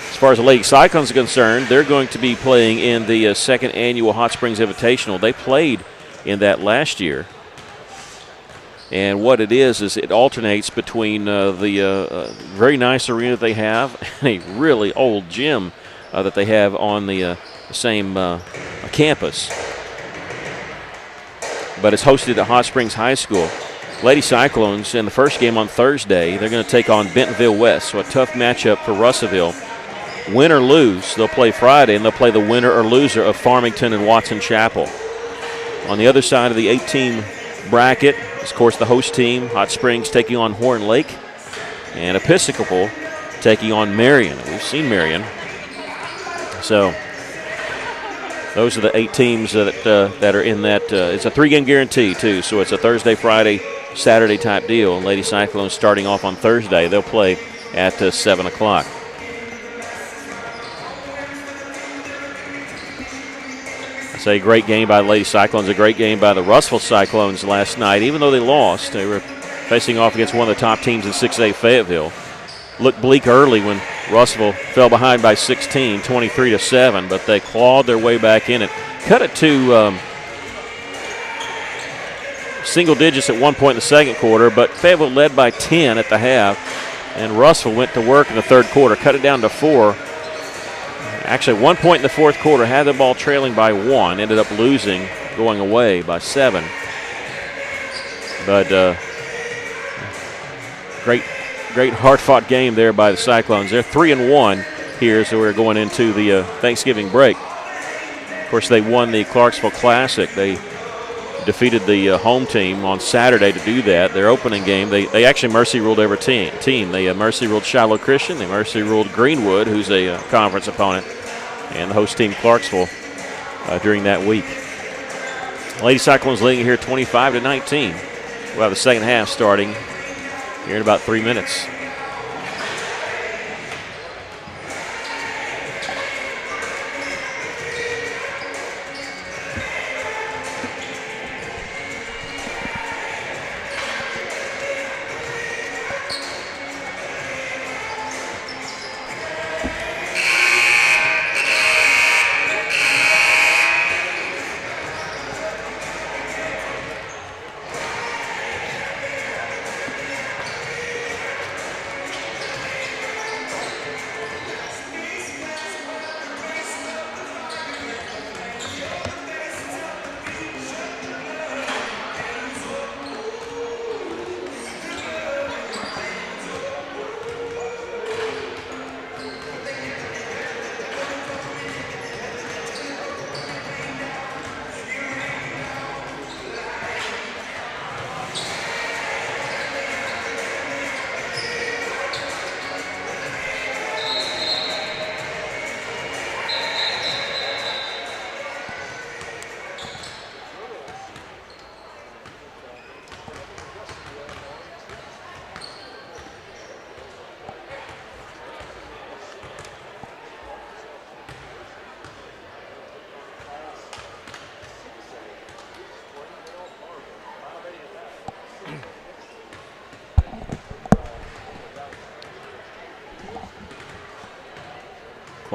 As far as the Lady Cyclones are concerned, they're going to be playing in the second annual Hot Springs Invitational. They played in that last year. And what it is it alternates between the very nice arena that they have and a really old gym that they have on the same campus. But it's hosted at Hot Springs High School. Lady Cyclones in the first game on Thursday, they're going to take on Bentonville West, so a tough matchup for Russellville. Win or lose, they'll play Friday, and they'll play the winner or loser of Farmington and Watson Chapel. On the other side of the 8-team bracket is, of course, the host team, Hot Springs, taking on Horn Lake, and Episcopal taking on Marion. We've seen Marion. So those are the 8 teams that are in that. It's a 3-game guarantee, too, so it's a Thursday, Friday, Saturday type deal. And Lady Cyclones starting off on Thursday. They'll play at 7 o'clock. It's a great game by the Lady Cyclones, a great game by the Russellville Cyclones last night. Even though they lost, they were facing off against one of the top teams in 6A Fayetteville. Looked bleak early when Russellville fell behind by 16, 23-7, but they clawed their way back in it. Cut it to single digits at one point in the second quarter, but Fayetteville led by 10 at the half, and Russellville went to work in the third quarter, cut it down to 4. Actually, 1 point in the fourth quarter, had the ball trailing by 1, ended up losing, going away by 7. But great hard-fought game there by the Cyclones. They're 3-1 here, so we're going into the Thanksgiving break. Of course, they won the Clarksville Classic. They defeated the home team on Saturday to do that. Their opening game, they actually mercy ruled every team. They mercy ruled Shiloh Christian. They mercy ruled Greenwood, who's a conference opponent, and the host team Clarksville during that week. Lady Cyclones leading here 25-19. We'll have the second half starting here in about 3 minutes.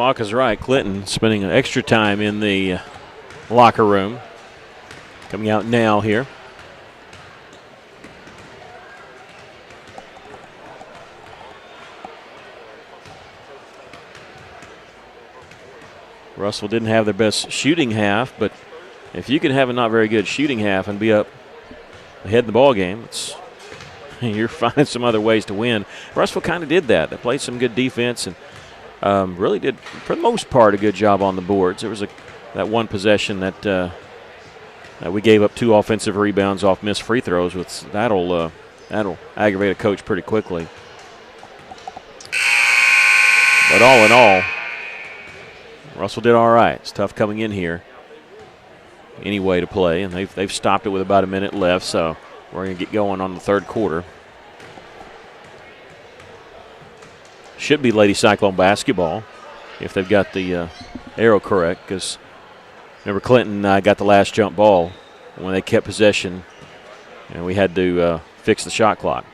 Clock is right. Clinton spending an extra time in the locker room. Coming out now here. Russell didn't have their best shooting half, but if you can have a not very good shooting half and be up ahead in the ball game, you're finding some other ways to win. Russell kind of did that. They played some good defense and really did, for the most part, a good job on the boards. There was that one possession that we gave up 2 offensive rebounds off missed free throws. That'll aggravate a coach pretty quickly. But all in all, Russell did all right. It's tough coming in here anyway to play, and they've stopped it with about a minute left, so we're going to get going on the third quarter. Should be Lady Cyclone basketball if they've got the arrow correct, because remember Clinton got the last jump ball when they kept possession, and we had to fix the shot clock.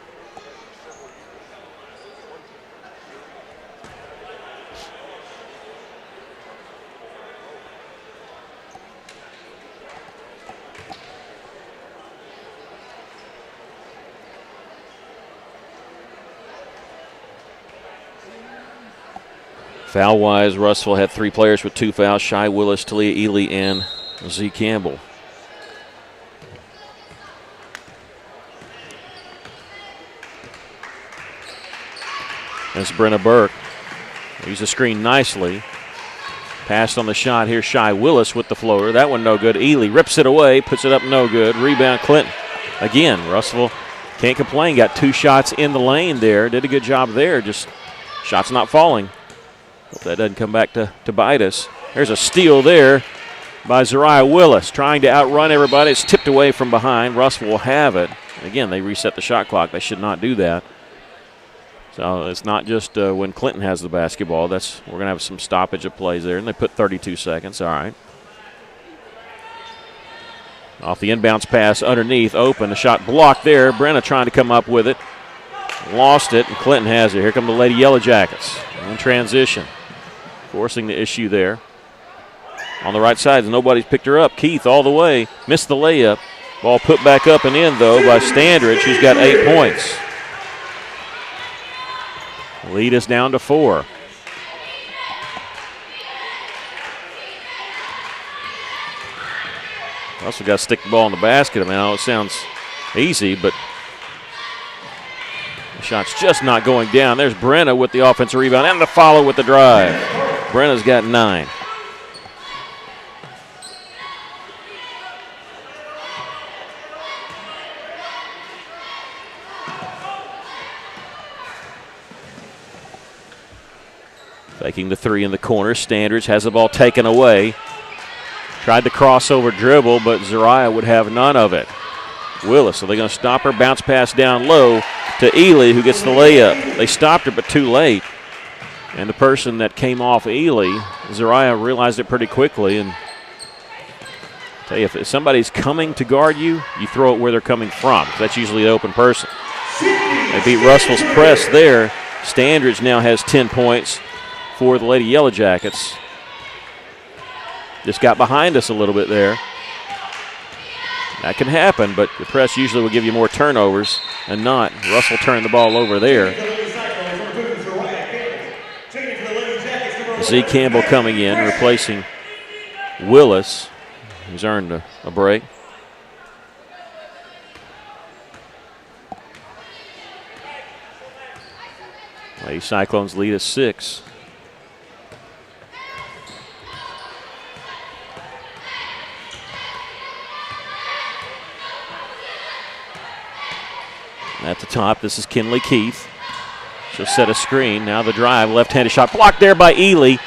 Foul-wise, Russell had 3 players with 2 fouls: Shy Willis, Talia Ely, and Z Campbell. That's Brenna Burke. Used the screen nicely. Passed on the shot here, Shy Willis with the floater. That one no good. Ely rips it away, puts it up no good. Rebound Clinton. Again, Russell can't complain. Got 2 shots in the lane there. Did a good job there. Just shots not falling. Hope that doesn't come back to bite us. There's a steal there by Zariah Willis. Trying to outrun everybody. It's tipped away from behind. Russell will have it. Again, they reset the shot clock. They should not do that. So it's not just when Clinton has the basketball. We're going to have some stoppage of plays there, and they put 32 seconds. All right. Off the inbounds pass underneath, open. The shot blocked there. Brenna trying to come up with it. Lost it, and Clinton has it. Here come the Lady Yellow Jackets in transition. Forcing the issue there. On the right side, nobody's picked her up. Keith all the way. Missed the layup. Ball put back up and in, though, by Standridge, who's got 8 points. Lead us down to 4. Also got to stick the ball in the basket. I mean, I know it sounds easy, but the shot's just not going down. There's Brenna with the offensive rebound and the follow with the drive. Brenna's got 9. Taking the 3 in the corner. Standridge has the ball taken away. Tried the crossover dribble, but Zariah would have none of it. Willis, so they're going to stop her. Bounce pass down low to Ely, who gets the layup. They stopped her, but too late. And the person that came off Ely, Zariah realized it pretty quickly. And I tell you, if somebody's coming to guard you, you throw it where they're coming from. That's usually the open person. They beat Russell's press there. Standridge now has 10 points for the Lady Yellow Jackets. Just got behind us a little bit there. That can happen, but the press usually will give you more turnovers and not. Russell turned the ball over there. Z Campbell coming in, replacing Willis, who's earned a break. Lady Cyclones lead us 6. At the top, this is Kinley Keith. She'll set a screen. Now the drive, left-handed shot blocked there by Ely,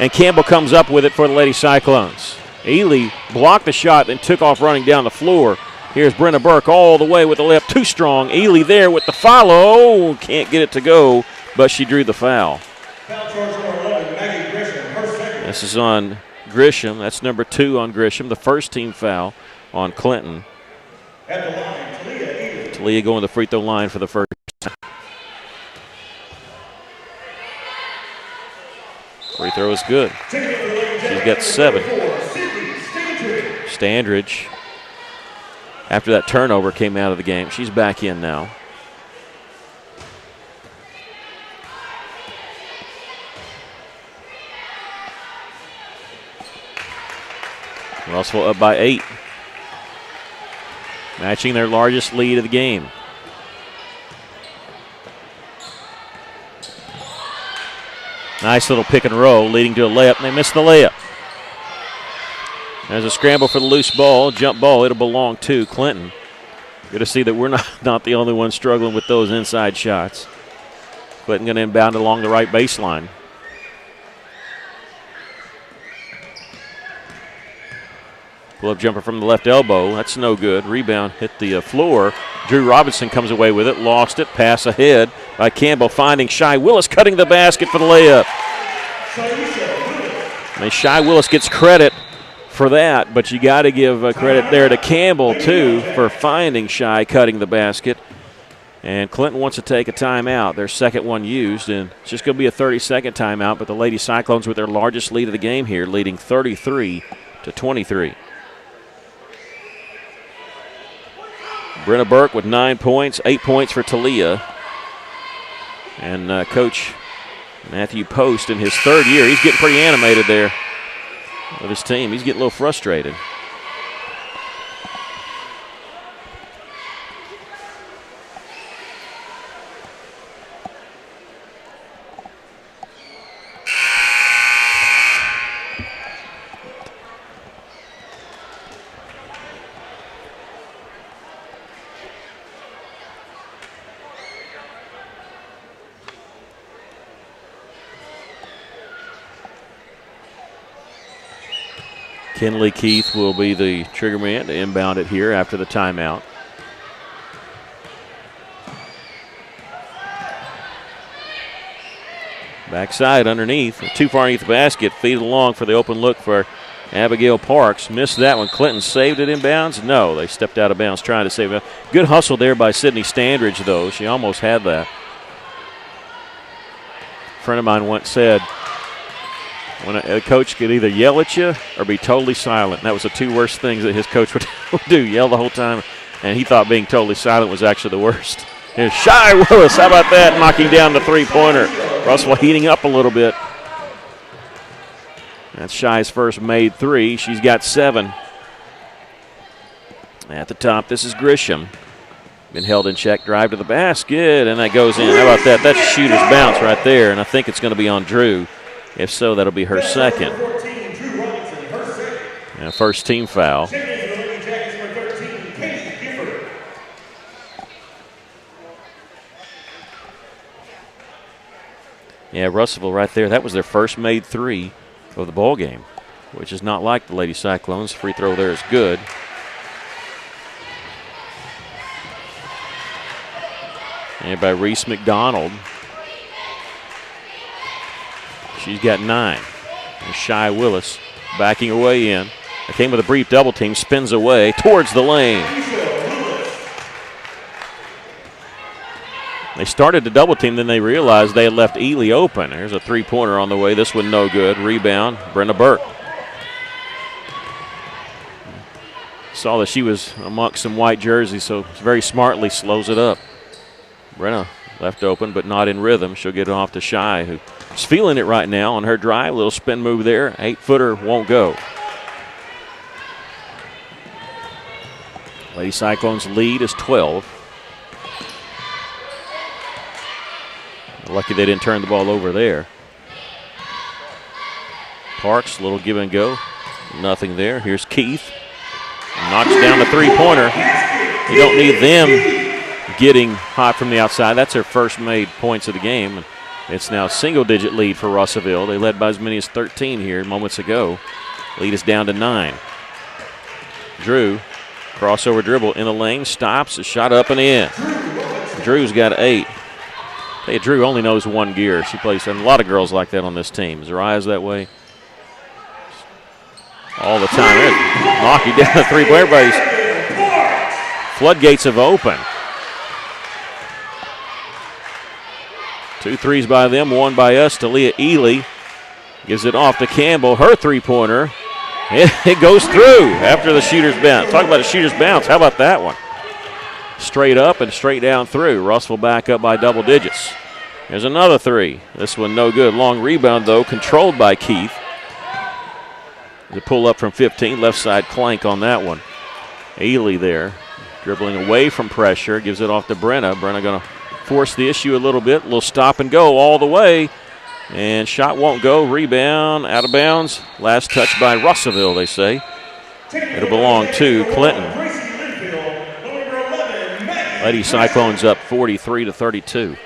and Campbell comes up with it for the Lady Cyclones. Ely blocked the shot and took off running down the floor. Here's Brenna Burke all the way with the layup, too strong. Ely there with the follow. Can't get it to go, but she drew the foul. This is on Grisham. That's number 2 on Grisham, the first team foul on Clinton. At the line, Talia going to the free throw line for the first time. Free throw is good. She's got 7. Standridge, after that turnover, came out of the game. She's back in now. Russell up by 8. Matching their largest lead of the game. Nice little pick and roll leading to a layup, and they missed the layup. There's a scramble for the loose ball, jump ball. It'll belong to Clinton. Good to see that we're not the only ones struggling with those inside shots. Clinton going to inbound along the right baseline. Pull-up jumper from the left elbow. That's no good. Rebound hit the floor. Drew Robinson comes away with it. Lost it. Pass ahead by Campbell, finding Shy Willis, cutting the basket for the layup. I mean, Shy Willis gets credit for that, but you got to give credit there to Campbell, too, for finding Shy, cutting the basket. And Clinton wants to take a timeout. Their second one used, and it's just going to be a 30-second timeout, but the Lady Cyclones with their largest lead of the game here, leading 33-23. Brenna Burke with 9 points, 8 points for Talia. And Coach Matthew Post in his third year. He's getting pretty animated there with his team. He's getting a little frustrated. Kenley Keith will be the trigger man to inbound it here after the timeout. Backside underneath, too far underneath the basket, feed it along for the open look for Abigail Parks. Missed that one. Clinton saved it inbounds. No, they stepped out of bounds trying to save it. Good hustle there by Sydney Standridge, though. She almost had that. A friend of mine once said, when a coach could either yell at you or be totally silent. And that was the two worst things that his coach would do, yell the whole time. And he thought being totally silent was actually the worst. Here's Shy Willis. How about that? Knocking down the three-pointer. Russell heating up a little bit. That's Shy's first made three. She's got 7. At the top, this is Grisham. Been held in check, drive to the basket, and that goes in. How about that? That's shooter's bounce right there, and I think it's going to be on Drew. If so, that'll be her second. And first team foul. Yeah, Russellville right there. That was their first made 3 of the ball game, which is not like the Lady Cyclones. Free throw there is good. And by Reese McDonald. She's got 9. And Shy Willis backing away in. They came with a brief double team, spins away towards the lane. They started to double team, then they realized they had left Ely open. There's a three-pointer on the way. This one no good. Rebound, Brenna Burke. Saw that she was amongst some white jerseys, so very smartly slows it up. Brenna left open, but not in rhythm. She'll get it off to Shy, who's feeling it right now on her drive. Little spin move there. 8-footer won't go. Lady Cyclones' lead is 12. Lucky they didn't turn the ball over there. Parks, little give and go. Nothing there. Here's Keith. Knocks down the three-pointer. You don't need them getting hot from the outside. That's their first made points of the game. It's now a single-digit lead for Russellville. They led by as many as 13 here moments ago. Lead is down to 9. Drew, crossover dribble in the lane, stops, a shot up and in. Drew's got 8. Hey, Drew only knows one gear. She plays, and a lot of girls like that on this team. Zariah's that way all the time. Knocking down the three-pointer. Everybody's floodgates have opened. 2 threes by them, 1 by us. Talia Ely gives it off to Campbell. Her three-pointer. It goes through after the shooter's bounce. Talk about a shooter's bounce. How about that one? Straight up and straight down through. Russell back up by double digits. There's another 3. This one no good. Long rebound, though, controlled by Keith. The pull up from 15. Left side clank on that one. Ely there. Dribbling away from pressure. Gives it off to Brenna. Brenna going to force the issue a little bit. A little stop and go all the way. And shot won't go. Rebound out of bounds. Last touch by Russellville, they say. It'll belong to Clinton. Lady Cyclones up 43-32.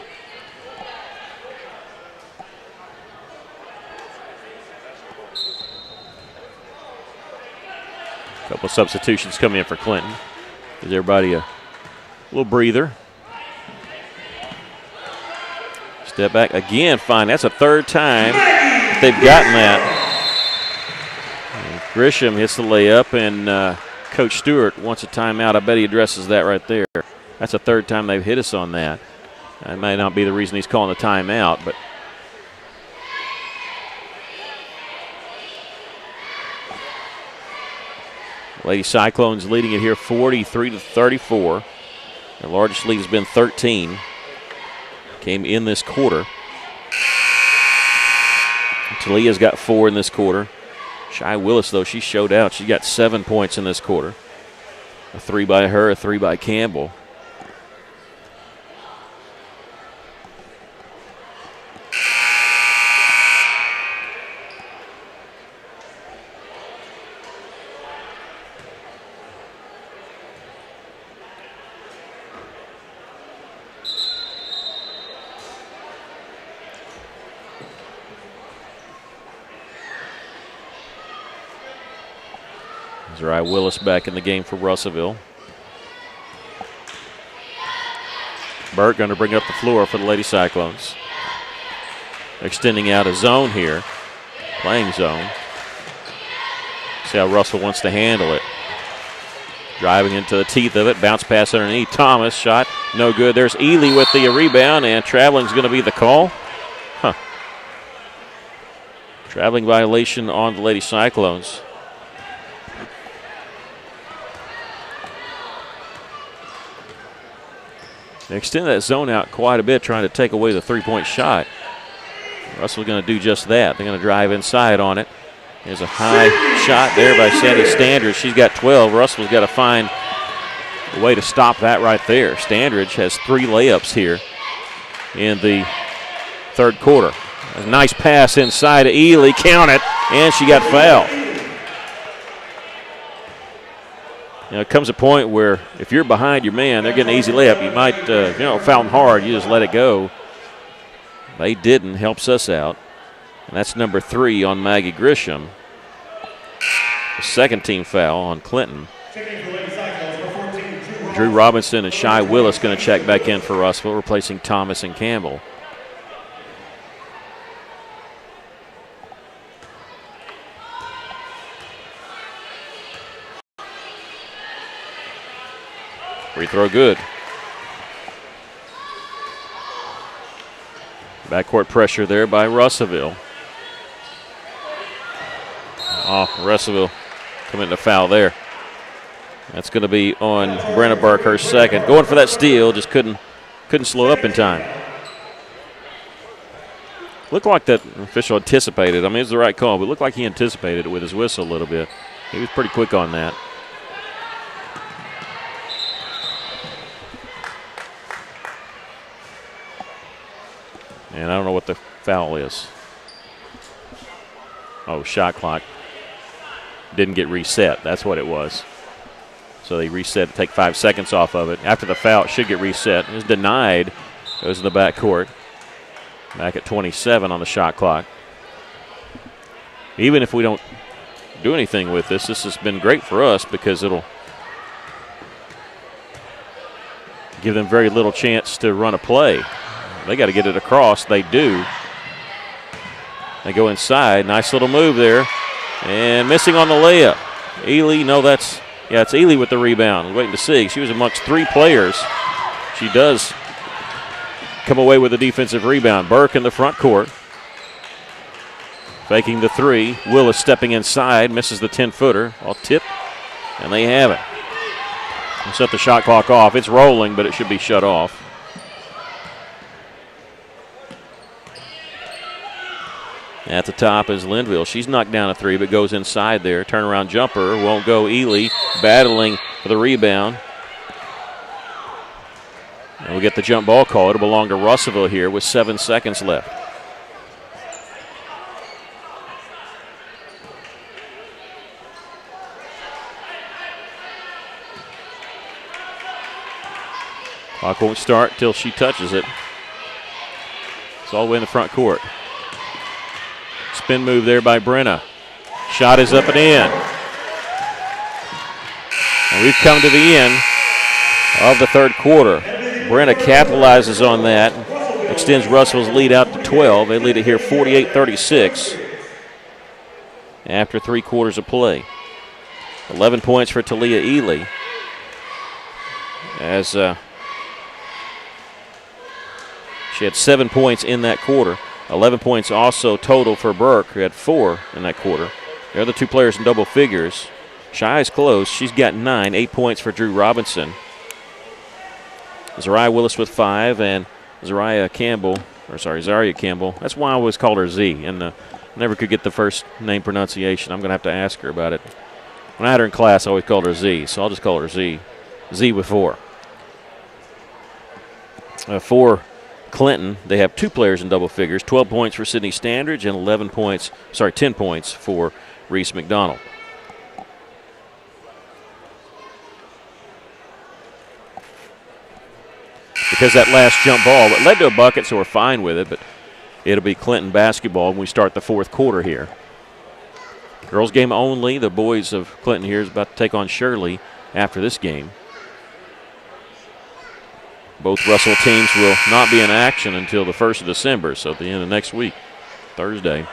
A couple of substitutions coming in for Clinton. Gives everybody a little breather. Step back again, fine. That's a third time that they've gotten that. And Grisham hits the layup, and Coach Stewart wants a timeout. I bet he addresses that right there. That's the third time they've hit us on that. That may not be the reason he's calling the timeout, but Lady Cyclones leading it here 43-34. Their largest lead has been 13. Came in this quarter. Talia's got 4 in this quarter. Shy Willis, though, she showed out. She got 7 points in this quarter. A 3 by her, a 3 by Campbell. Zariah Willis back in the game for Russellville. Burke going to bring up the floor for the Lady Cyclones. Extending out a zone here. Playing zone. See how Russell wants to handle it. Driving into the teeth of it. Bounce pass underneath. Thomas shot. No good. There's Ely with the rebound, and traveling's going to be the call. Traveling violation on the Lady Cyclones. They extend that zone out quite a bit, trying to take away the three-point shot. Russell's going to do just that. They're going to drive inside on it. There's a high shot there by Sandy Standridge. She's got 12. Russell's got to find a way to stop that right there. Standridge has 3 layups here in the third quarter. A nice pass inside to Ely. Count it. And she got fouled. You know, it comes a point where if you're behind your man, they're getting an easy layup. You might, foul them hard. You just let it go. They didn't. Helps us out. And that's number 3 on Maggie Grisham. The second team foul on Clinton. Drew Robinson and Shy Willis going to check back in for Russellville, replacing Thomas and Campbell. Free throw good. Backcourt pressure there by Russellville. Russellville committing a foul there. That's going to be on Brenna Burke, her second. Going for that steal, just couldn't slow up in time. Looked like that official anticipated. I mean, it was the right call, but it looked like he anticipated it with his whistle a little bit. He was pretty quick on that. And I don't know what the foul is. Oh, shot clock didn't get reset. That's what it was. So they reset, take 5 seconds off of it. After the foul, it should get reset. It was denied. Goes in the backcourt. Back at 27 on the shot clock. Even if we don't do anything with this has been great for us because it'll give them very little chance to run a play. They got to get it across. They do. They go inside. Nice little move there. And missing on the layup. Ely, it's Ely with the rebound. Waiting to see. She was amongst 3 players. She does come away with a defensive rebound. Burke in the front court. Faking the 3. Willis stepping inside. Misses the 10-footer. All tip. And they have it. We'll set the shot clock off. It's rolling, but it should be shut off. At the top is Linville. She's knocked down a 3, but goes inside there. Turnaround jumper. Won't go. Ely battling for the rebound. And we'll get the jump ball call. It'll belong to Russellville here with 7 seconds left. Clock won't start till she touches it. It's all the way in the front court. Spin move there by Brenna. Shot is up and in. And we've come to the end of the third quarter. Brenna capitalizes on that. Extends Russell's lead out to 12. They lead it here 48-36 after 3 quarters of play. 11 points for Talia Ely. As she had 7 points in that quarter. 11 points also total for Burke, who had 4 in that quarter. The other 2 players in double figures. Shy's close. She's got 9. 8 points for Drew Robinson. Zariah Willis with 5, and Zaria Campbell. That's why I always called her Z. In the Never could get the first name pronunciation. I'm going to have to ask her about it. When I had her in class, I always called her Z, so I'll just call her Z. Z with 4. For Clinton, they have 2 players in double figures, 12 points for Sydney Standridge and 10 points for Reese McDonald. Because that last jump ball, it led to a bucket, so we're fine with it, but it'll be Clinton basketball when we start the 4th quarter here. Girls game only. The boys of Clinton here is about to take on Shirley after this game. Both Russell teams will not be in action until the 1st of December, so at the end of next week, Thursday,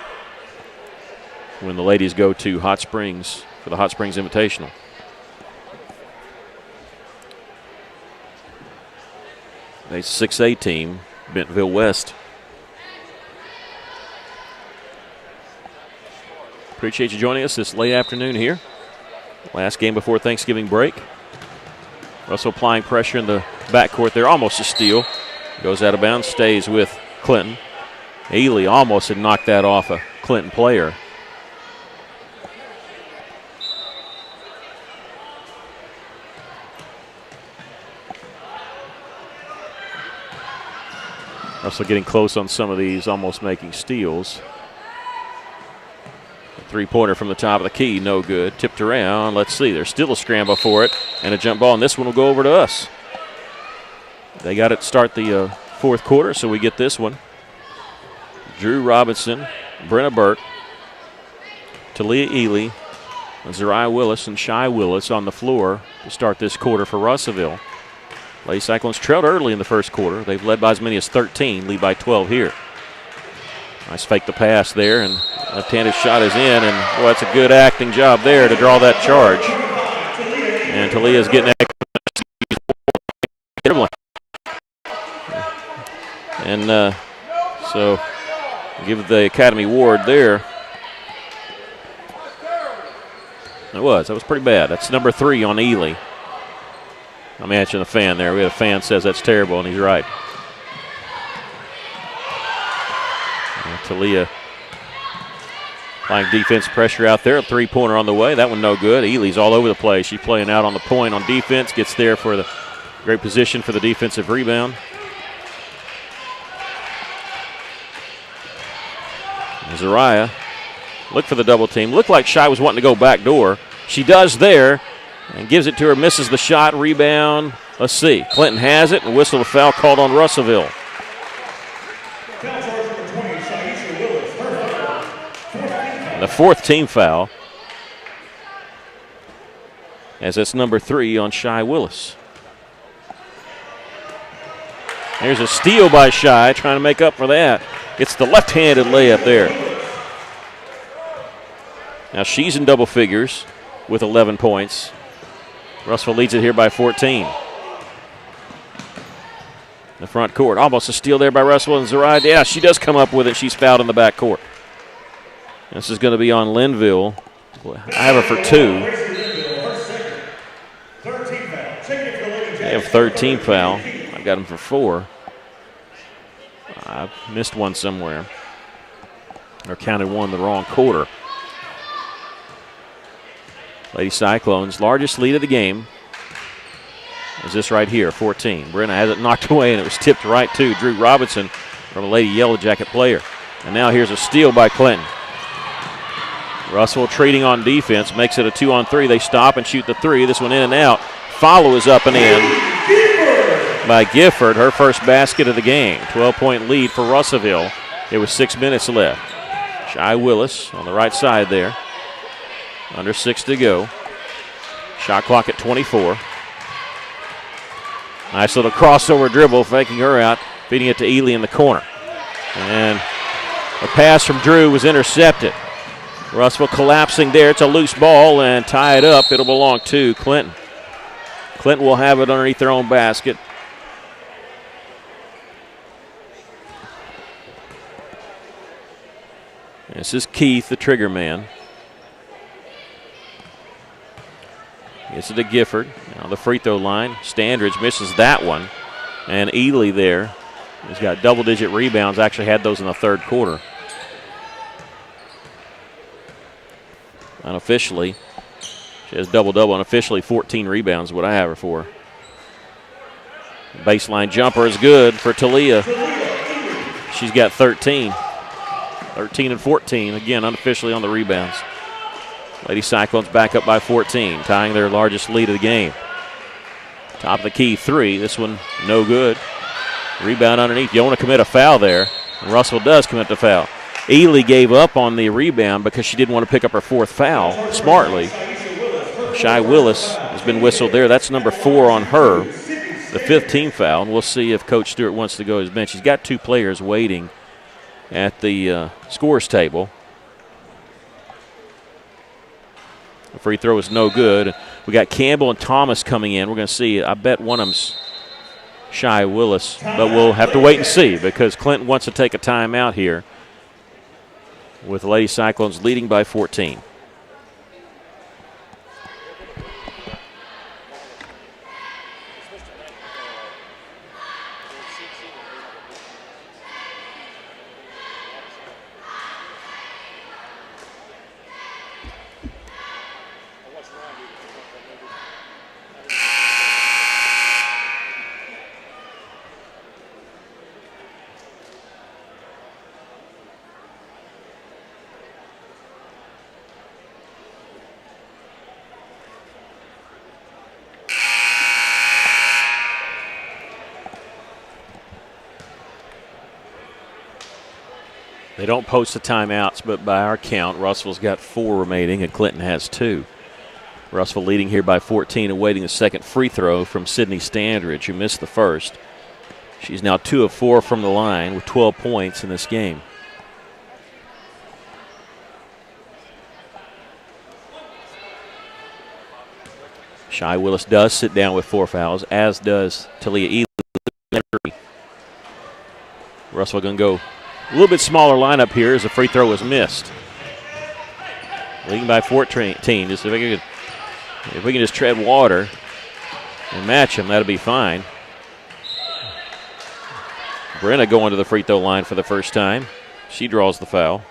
when the ladies go to Hot Springs for the Hot Springs Invitational. A 6A team, Bentonville West. Appreciate you joining us this late afternoon here. Last game before Thanksgiving break. Russell applying pressure in the backcourt there. Almost a steal. Goes out of bounds, stays with Clinton. Ely almost had knocked that off a Clinton player. Russell getting close on some of these, almost making steals. A 3-pointer from the top of the key, no good. Tipped around. Let's see. There's still a scramble for it and a jump ball, and this one will go over to us. They got it to start the 4th quarter, so we get this one. Drew Robinson, Brenna Burke, Talia Ely, Zariah Willis, and Shy Willis on the floor to start this quarter for Russellville. Lady Cyclones trailed early in the 1st quarter. They've led by as many as 13, lead by 12 here. Nice fake the pass there, and left-handed shot is in, and boy, that's a good acting job there to draw that charge. And Talia's getting that. And so give the Academy Award there. That was pretty bad. That's number 3 on Ely. I'm answering the fan there. We had a fan says that's terrible, and he's right. And Talia applying defense pressure out there. A 3-pointer on the way. That one no good. Ely's all over the place. She's playing out on the point on defense. Gets there for the great position for the defensive rebound. And Zariah look for the double team. Looked like Shy was wanting to go back door. She does there. And gives it to her, misses the shot, rebound. Let's see. Clinton has it, and whistle a foul called on Russellville. And the 4th team foul, as that's number 3 on Shy Willis. There's a steal by Shy, trying to make up for that. It's the left-handed layup there. Now she's in double figures with 11 points. Russell leads it here by 14. The front court, almost a steal there by Russell and Zariah. Yeah, she does come up with it. She's fouled in the back court. This is going to be on Linville. I have her for 2. They have 13 foul. I got them for 4. I missed one somewhere. Or counted one in the wrong quarter. Lady Cyclones, largest lead of the game is this right here, 14. Brenna has it knocked away, and it was tipped right to Drew Robinson from a Lady Yellow Jacket player. And now here's a steal by Clinton. Russell trading on defense, makes it a 2-on-3. They stop and shoot the 3. This one in and out. Follow is up and in by Gifford, her first basket of the game. 12-point lead for Russellville. There was 6 minutes left. Shy Willis on the right side there. Under 6 to go. Shot clock at 24. Nice little crossover dribble, faking her out, feeding it to Ely in the corner. And a pass from Drew was intercepted. Russell collapsing there. It's a loose ball and tie it up. It'll belong to Clinton. Clinton will have it underneath their own basket. This is Keith, the trigger man. Gets it to Gifford. Now the free throw line. Standridge misses that one. And Ely there. He's got double-digit rebounds. Actually had those in the 3rd quarter. unofficially. She has double-double. Unofficially, 14 rebounds is what I have her for. Baseline jumper is good for Talia. She's got 13. 13 and 14, again, unofficially on the rebounds. Lady Cyclones back up by 14, tying their largest lead of the game. Top of the key three. This one no good. Rebound underneath. You don't want to commit a foul there. And Russell does commit the foul. Ely gave up on the rebound because she didn't want to pick up her fourth foul smartly. Shy Willis has been whistled there. That's number 4 on her, the 5th team foul. And we'll see if Coach Stewart wants to go to his bench. He's got 2 players waiting at the scores table. The free throw is no good. We got Campbell and Thomas coming in. We're going to see. I bet one of them's Shy Willis, but we'll have to wait and see because Clinton wants to take a timeout here with the Lady Cyclones leading by 14. They don't post the timeouts, but by our count, Russell's got 4 remaining and Clinton has 2. Russell leading here by 14, awaiting the second free throw from Sydney Standridge, who missed the first. She's now 2 of 4 from the line with 12 points in this game. Shy Willis does sit down with 4 fouls, as does Talia Ely. Russell going to go a little bit smaller lineup here as the free throw was missed. Leading by 14. Just if we can just tread water and match them, that'll be fine. Brenna going to the free throw line for the first time. She draws the foul.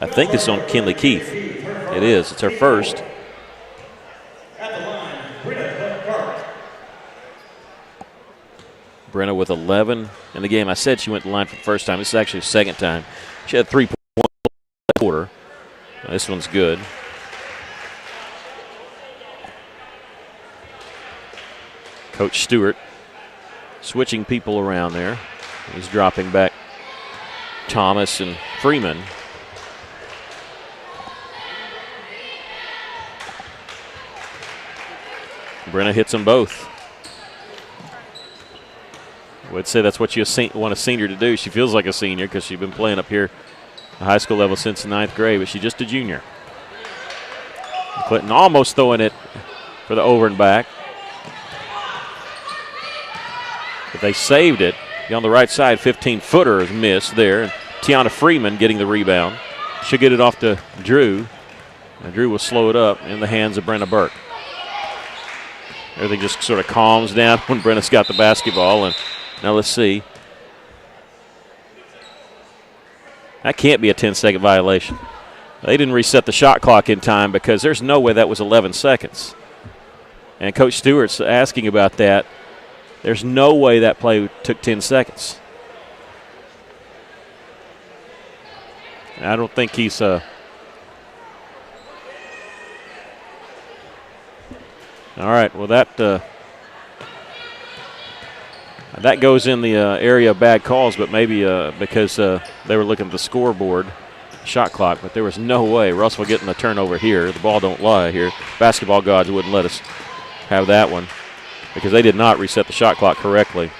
I think it's on Kinley Keith. It is. It's her first. Brenna with 11 in the game. I said she went to the line for the first time. This is actually the second time. She had 3 points in the quarter. This one's good. Coach Stewart switching people around there. He's dropping back Thomas and Freeman. Brenna hits them both. I would say that's what you want a senior to do. She feels like a senior because she's been playing up here at the high school level since the 9th grade, but she's just a junior. Clinton almost throwing it for the over and back. But they saved it. On the right side, 15-footer is missed there. And Tiana Freeman getting the rebound. She'll get it off to Drew. And Drew will slow it up in the hands of Brenna Burke. Everything just sort of calms down when Brenna's got the basketball. And now let's see. That can't be a 10-second violation. They didn't reset the shot clock in time because there's no way that was 11 seconds. And Coach Stewart's asking about that. There's no way that play took 10 seconds. I don't think he's all right, well, that goes in the area of bad calls, but maybe because they were looking at the scoreboard, shot clock, but there was no way. Russell getting the turnover here. The ball don't lie here. Basketball gods wouldn't let us have that one because they did not reset the shot clock correctly.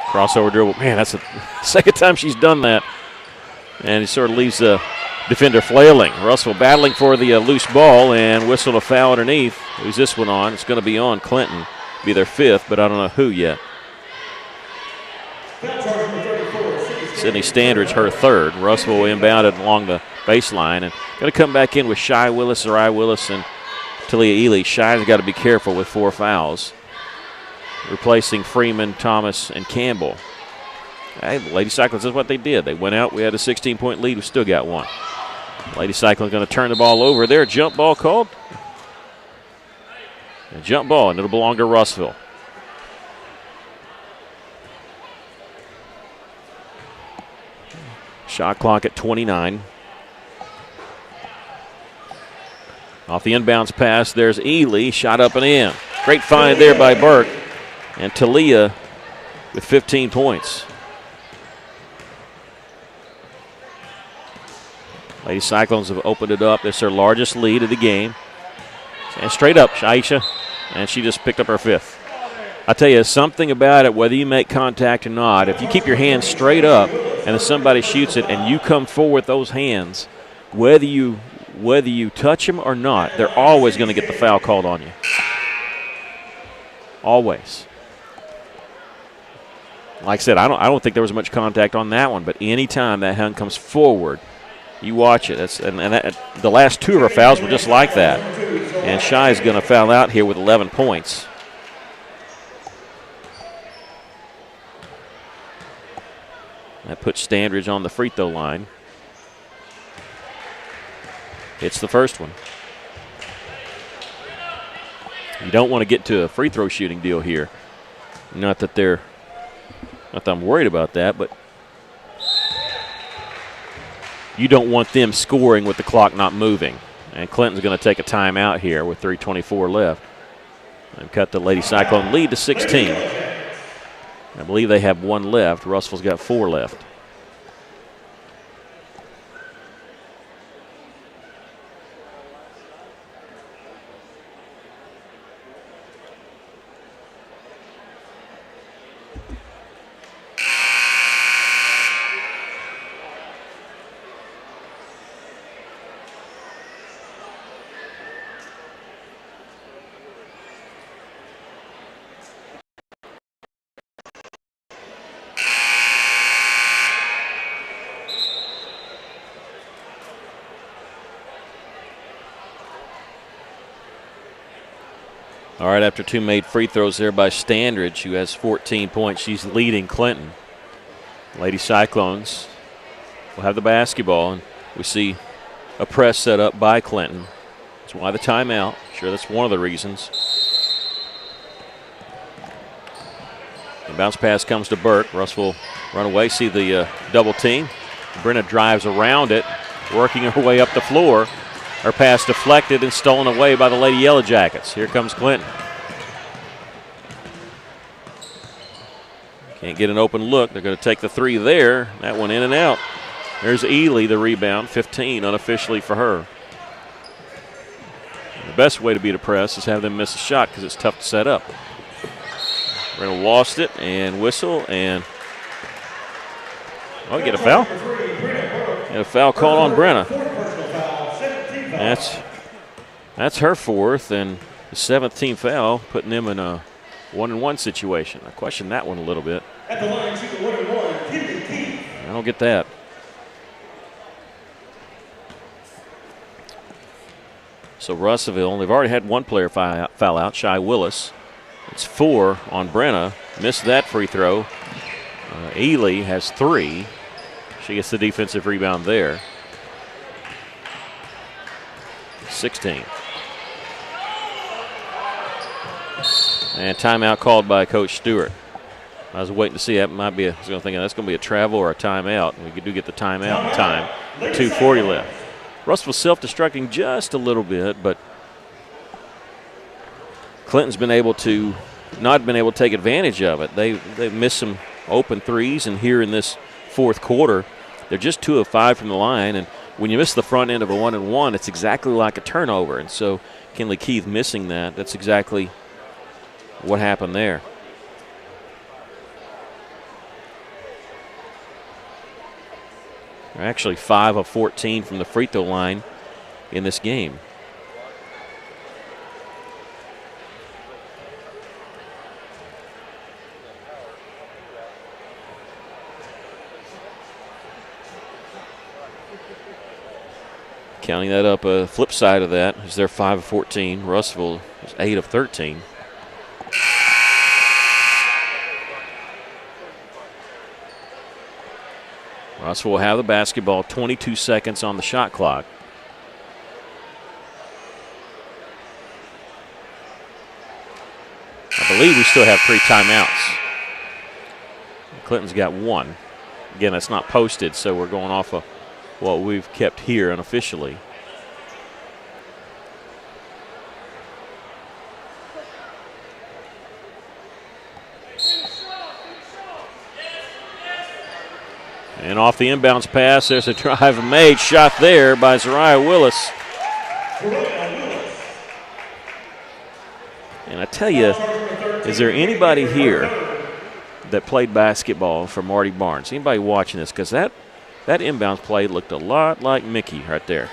Crossover dribble. Man, that's the second time she's done that. And he sort of leaves the defender flailing. Russell battling for the loose ball and whistle a foul underneath. Who's this one on? It's going to be on Clinton. Be their 5th, but I don't know who yet. Sydney Standridge, her 3rd. Russell inbounded along the baseline and going to come back in with Shy Willis, Sarai Willis, and Talia Ely. Shy's got to be careful with 4 fouls. Replacing Freeman, Thomas, and Campbell. Hey, the Lady Cyclones, that's what they did. They went out. We had a 16-point lead. We still got one. Lady Cyclones going to turn the ball over there. Jump ball called. A jump ball, and it'll belong to Russellville. Shot clock at 29. Off the inbounds pass, there's Ely. Shot up and in. Great find there by Burke. And Talia with 15 points. Lady Cyclones have opened it up. It's their largest lead of the game. And straight up, Aisha. And she just picked up her fifth. I tell you, something about it, whether you make contact or not, if you keep your hands straight up and if somebody shoots it and you come forward with those hands, whether you touch them or not, they're always going to get the foul called on you. Always. Like I said, I don't think there was much contact on that one, but anytime that hand comes forward, you watch it. The last two of her fouls were just like that. And Shy is going to foul out here with 11 points. That puts Standridge on the free throw line. It's the first one. You don't want to get to a free throw shooting deal here. Not that I'm worried about that, but you don't want them scoring with the clock not moving. And Clinton's going to take a timeout here with 3:24 left and cut the Lady Cyclone lead to 16. I believe they have one left. Russell's got 4 left. All right, after 2 made free throws there by Standridge, who has 14 points. She's leading Clinton. Lady Cyclones will have the basketball, and we see a press set up by Clinton. That's why the timeout. Sure, that's one of the reasons. The bounce pass comes to Burke. Russ will run away, see the double team. Brenna drives around it, working her way up the floor. Her pass deflected and stolen away by the Lady Yellow Jackets. Here comes Clinton. Can't get an open look. They're going to take the three there. That one in and out. There's Ely, the rebound, 15 unofficially for her. And the best way to beat a press is have them miss a shot because it's tough to set up. Brenna lost it and whistle and get a foul. Get a foul called on Brenna. That's her fourth and the 7th team foul, putting them in a 1-and-1 situation. I question that one a little bit. At the line, shooting 1-and-1, Kinley Keith. I don't get that. So Russellville, they've already had one player foul out, Shy Willis. It's 4 on Brenna. Missed that free throw. Ely has 3. She gets the defensive rebound there. 16. And timeout called by Coach Stewart. I was waiting to see that. I was going to think that's going to be a travel or a timeout. We do get the timeout in time. 2:40 left. Russellville self-destructing just a little bit, but Clinton's not been able to take advantage of it. They've missed some open threes, and here in this fourth quarter, they're just 2 of 5 from the line. And when you miss the front end of a 1-and-1, it's exactly like a turnover. And so Kinley Keith missing that. That's exactly what happened there. They're actually 5 of 14 from the free throw line in this game. Counting that up, flip side of that is they're 5 of 14. Russellville is 8 of 13. Russell will have the basketball, 22 seconds on the shot clock. I believe we still have 3 timeouts. Clinton's got 1. Again, that's not posted, so we're going off of what we've kept here unofficially. And off the inbounds pass, there's a drive made. Shot there by Zariah Willis. And I tell you, is there anybody here that played basketball for Marty Barnes? Anybody watching this? Because that inbounds play looked a lot like Mickey right there.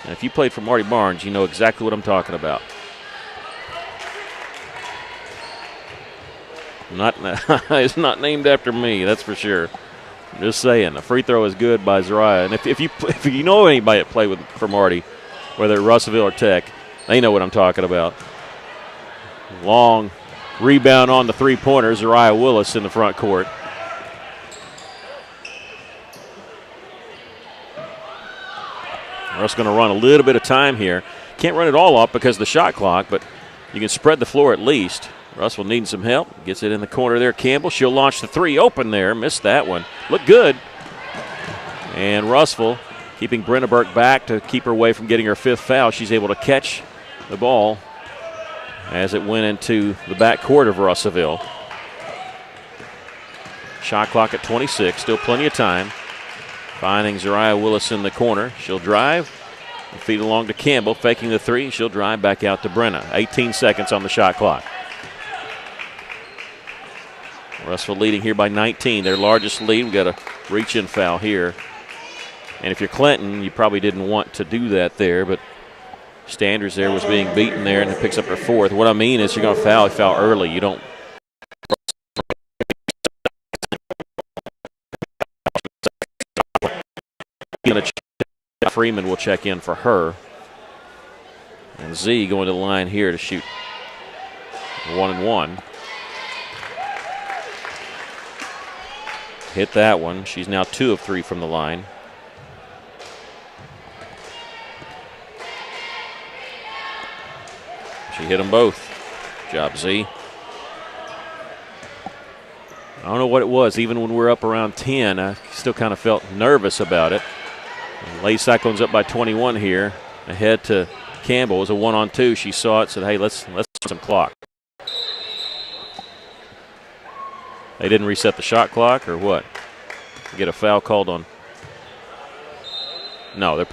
And if you played for Marty Barnes, you know exactly what I'm talking about. It's not named after me, that's for sure. I'm just saying, the free throw is good by Zariah. And if you know anybody that played for Marty, whether Russellville or Tech, they know what I'm talking about. Long rebound on the three-pointer, Zariah Willis in the front court. Russ going to run a little bit of time here. Can't run it all up because of the shot clock, but you can spread the floor at least. Russell needing some help. Gets it in the corner there. Campbell, she'll launch the 3 open there. Missed that one. Looked good. And Russell keeping Brenna Burke back to keep her away from getting her 5th foul. She's able to catch the ball as it went into the back court of Russellville. Shot clock at 26. Still plenty of time. Finding Zariah Willis in the corner. She'll drive. Feed along to Campbell. Faking the 3. She'll drive back out to Brenna. 18 seconds on the shot clock. Russell leading here by 19, their largest lead. We've got a reach-in foul here. And if you're Clinton, you probably didn't want to do that there, but Standers there was being beaten there, and it picks up her 4th. What I mean is you're going to foul early. You don't. Freeman will check in for her. And Z going to the line here to shoot 1-and-1. Hit that one. She's now 2 of 3 from the line. She hit them both. Good job, Z. I don't know what it was. Even when we're up around 10, I still kind of felt nervous about it. Lady Cyclones up by 21 here. Ahead to Campbell. It was a 1-on-2. She saw it, said, hey, let's put some clock. They didn't reset the shot clock or what? Get a foul called on. No, they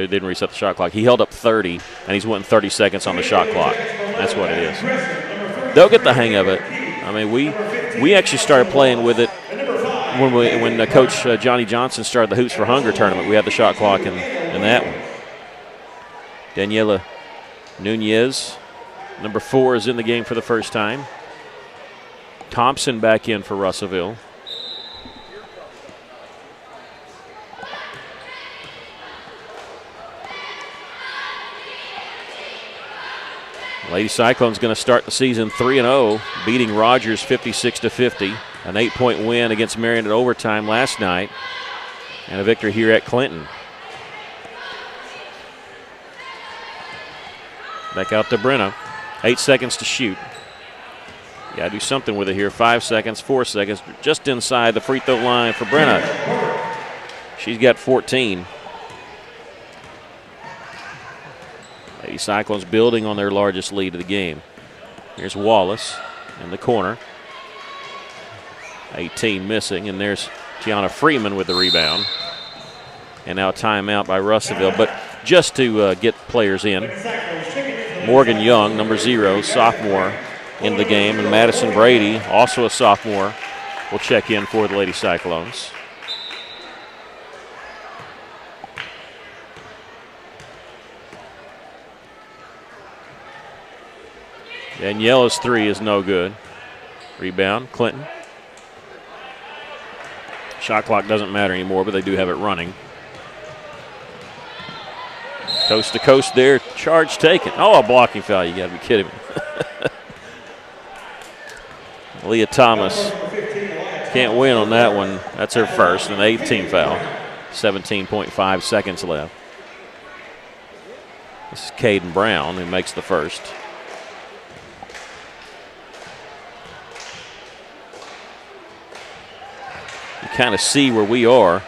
didn't reset the shot clock. He held up 30, and he's wanting 30 seconds on the shot clock. That's what it is. They'll get the hang of it. I mean, we actually started playing with it when Coach Johnny Johnson started the Hoops for Hunger tournament. We had the shot clock in that one. Daniela Nunez, number 4, is in the game for the first time. Thompson back in for Russellville. Lady Cyclones going to start the season 3-0, beating Rogers 56-50. An 8-point win against Marion at overtime last night, and a victory here at Clinton. Back out to Brenna. 8 seconds to shoot. Got to do something with it here. 5 seconds, 4 seconds, just inside the free throw line for Brenna. She's got 14. Lady Cyclones building on their largest lead of the game. Here's Wallace in the corner. 18 missing, and there's Tiana Freeman with the rebound. And now timeout by Russellville. But just to get players in, Morgan Young, number 0, sophomore, in the game, and Madison Brady, also a sophomore, will check in for the Lady Cyclones. Daniela's 3 is no good. Rebound, Clinton. Shot clock doesn't matter anymore, but they do have it running. Coast to coast there, charge taken. Oh, a blocking foul, you gotta be kidding me. Leah Thomas Can't win on that one. That's her first, an 8th team foul. 17.5 seconds left. This is Caden Brown who makes the first. You kind of see where we are,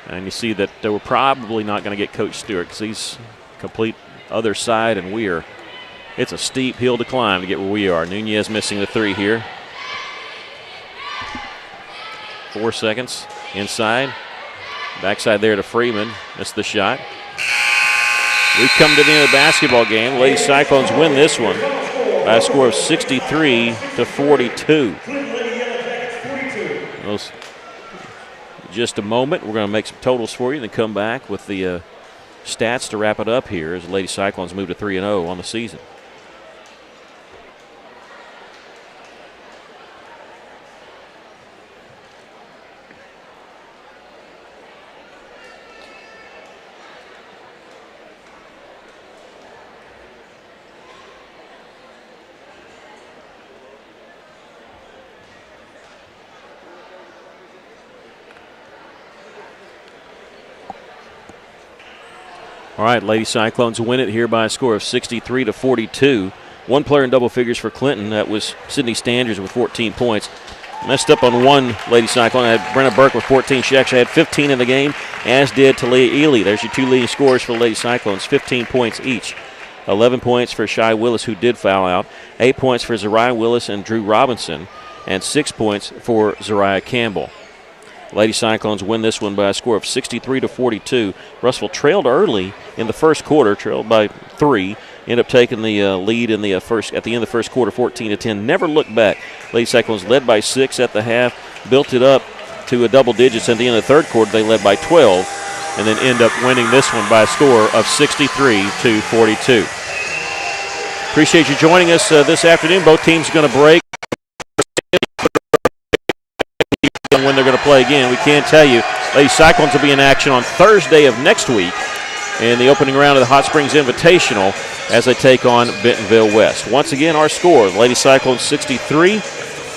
and you see that we're probably not going to get Coach Stewart because he's complete other side, and it's a steep hill to climb to get where we are. Nunez missing the three here. 4 seconds inside. Backside there to Freeman. Missed the shot. We've come to the end of the basketball game. Lady Cyclones win this one by a score of 63-42. Just a moment. We're going to make some totals for you and then come back with the stats to wrap it up here as the Lady Cyclones move to 3-0 on the season. All right, Lady Cyclones win it here by a score of 63-42. One player in double figures for Clinton. That was Sydney Standers with 14 points. Messed up on one Lady Cyclone. I had Brenna Burke with 14. She actually had 15 in the game, as did Talia Ely. There's your two leading scorers for the Lady Cyclones, 15 points each. 11 points for Shy Willis, who did foul out. 8 points for Zariah Willis and Drew Robinson, and 6 points for Zariah Campbell. Lady Cyclones win this one by a score of 63-42. Russellville trailed early in the first quarter, trailed by 3. Ended up taking the lead in the at the end of the first quarter, 14-10. Never looked back. Lady Cyclones led by 6 at the half, built it up to a double digits. At the end of the third quarter, they led by 12, and then end up winning this one by a score of 63-42. Appreciate you joining us this afternoon. Both teams are going to break. When they're going to play again, we can't tell you. Lady Cyclones will be in action on Thursday of next week in the opening round of the Hot Springs Invitational as they take on Bentonville West. Once again, our score, Lady Cyclones 63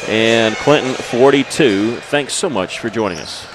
and Clinton 42. Thanks so much for joining us.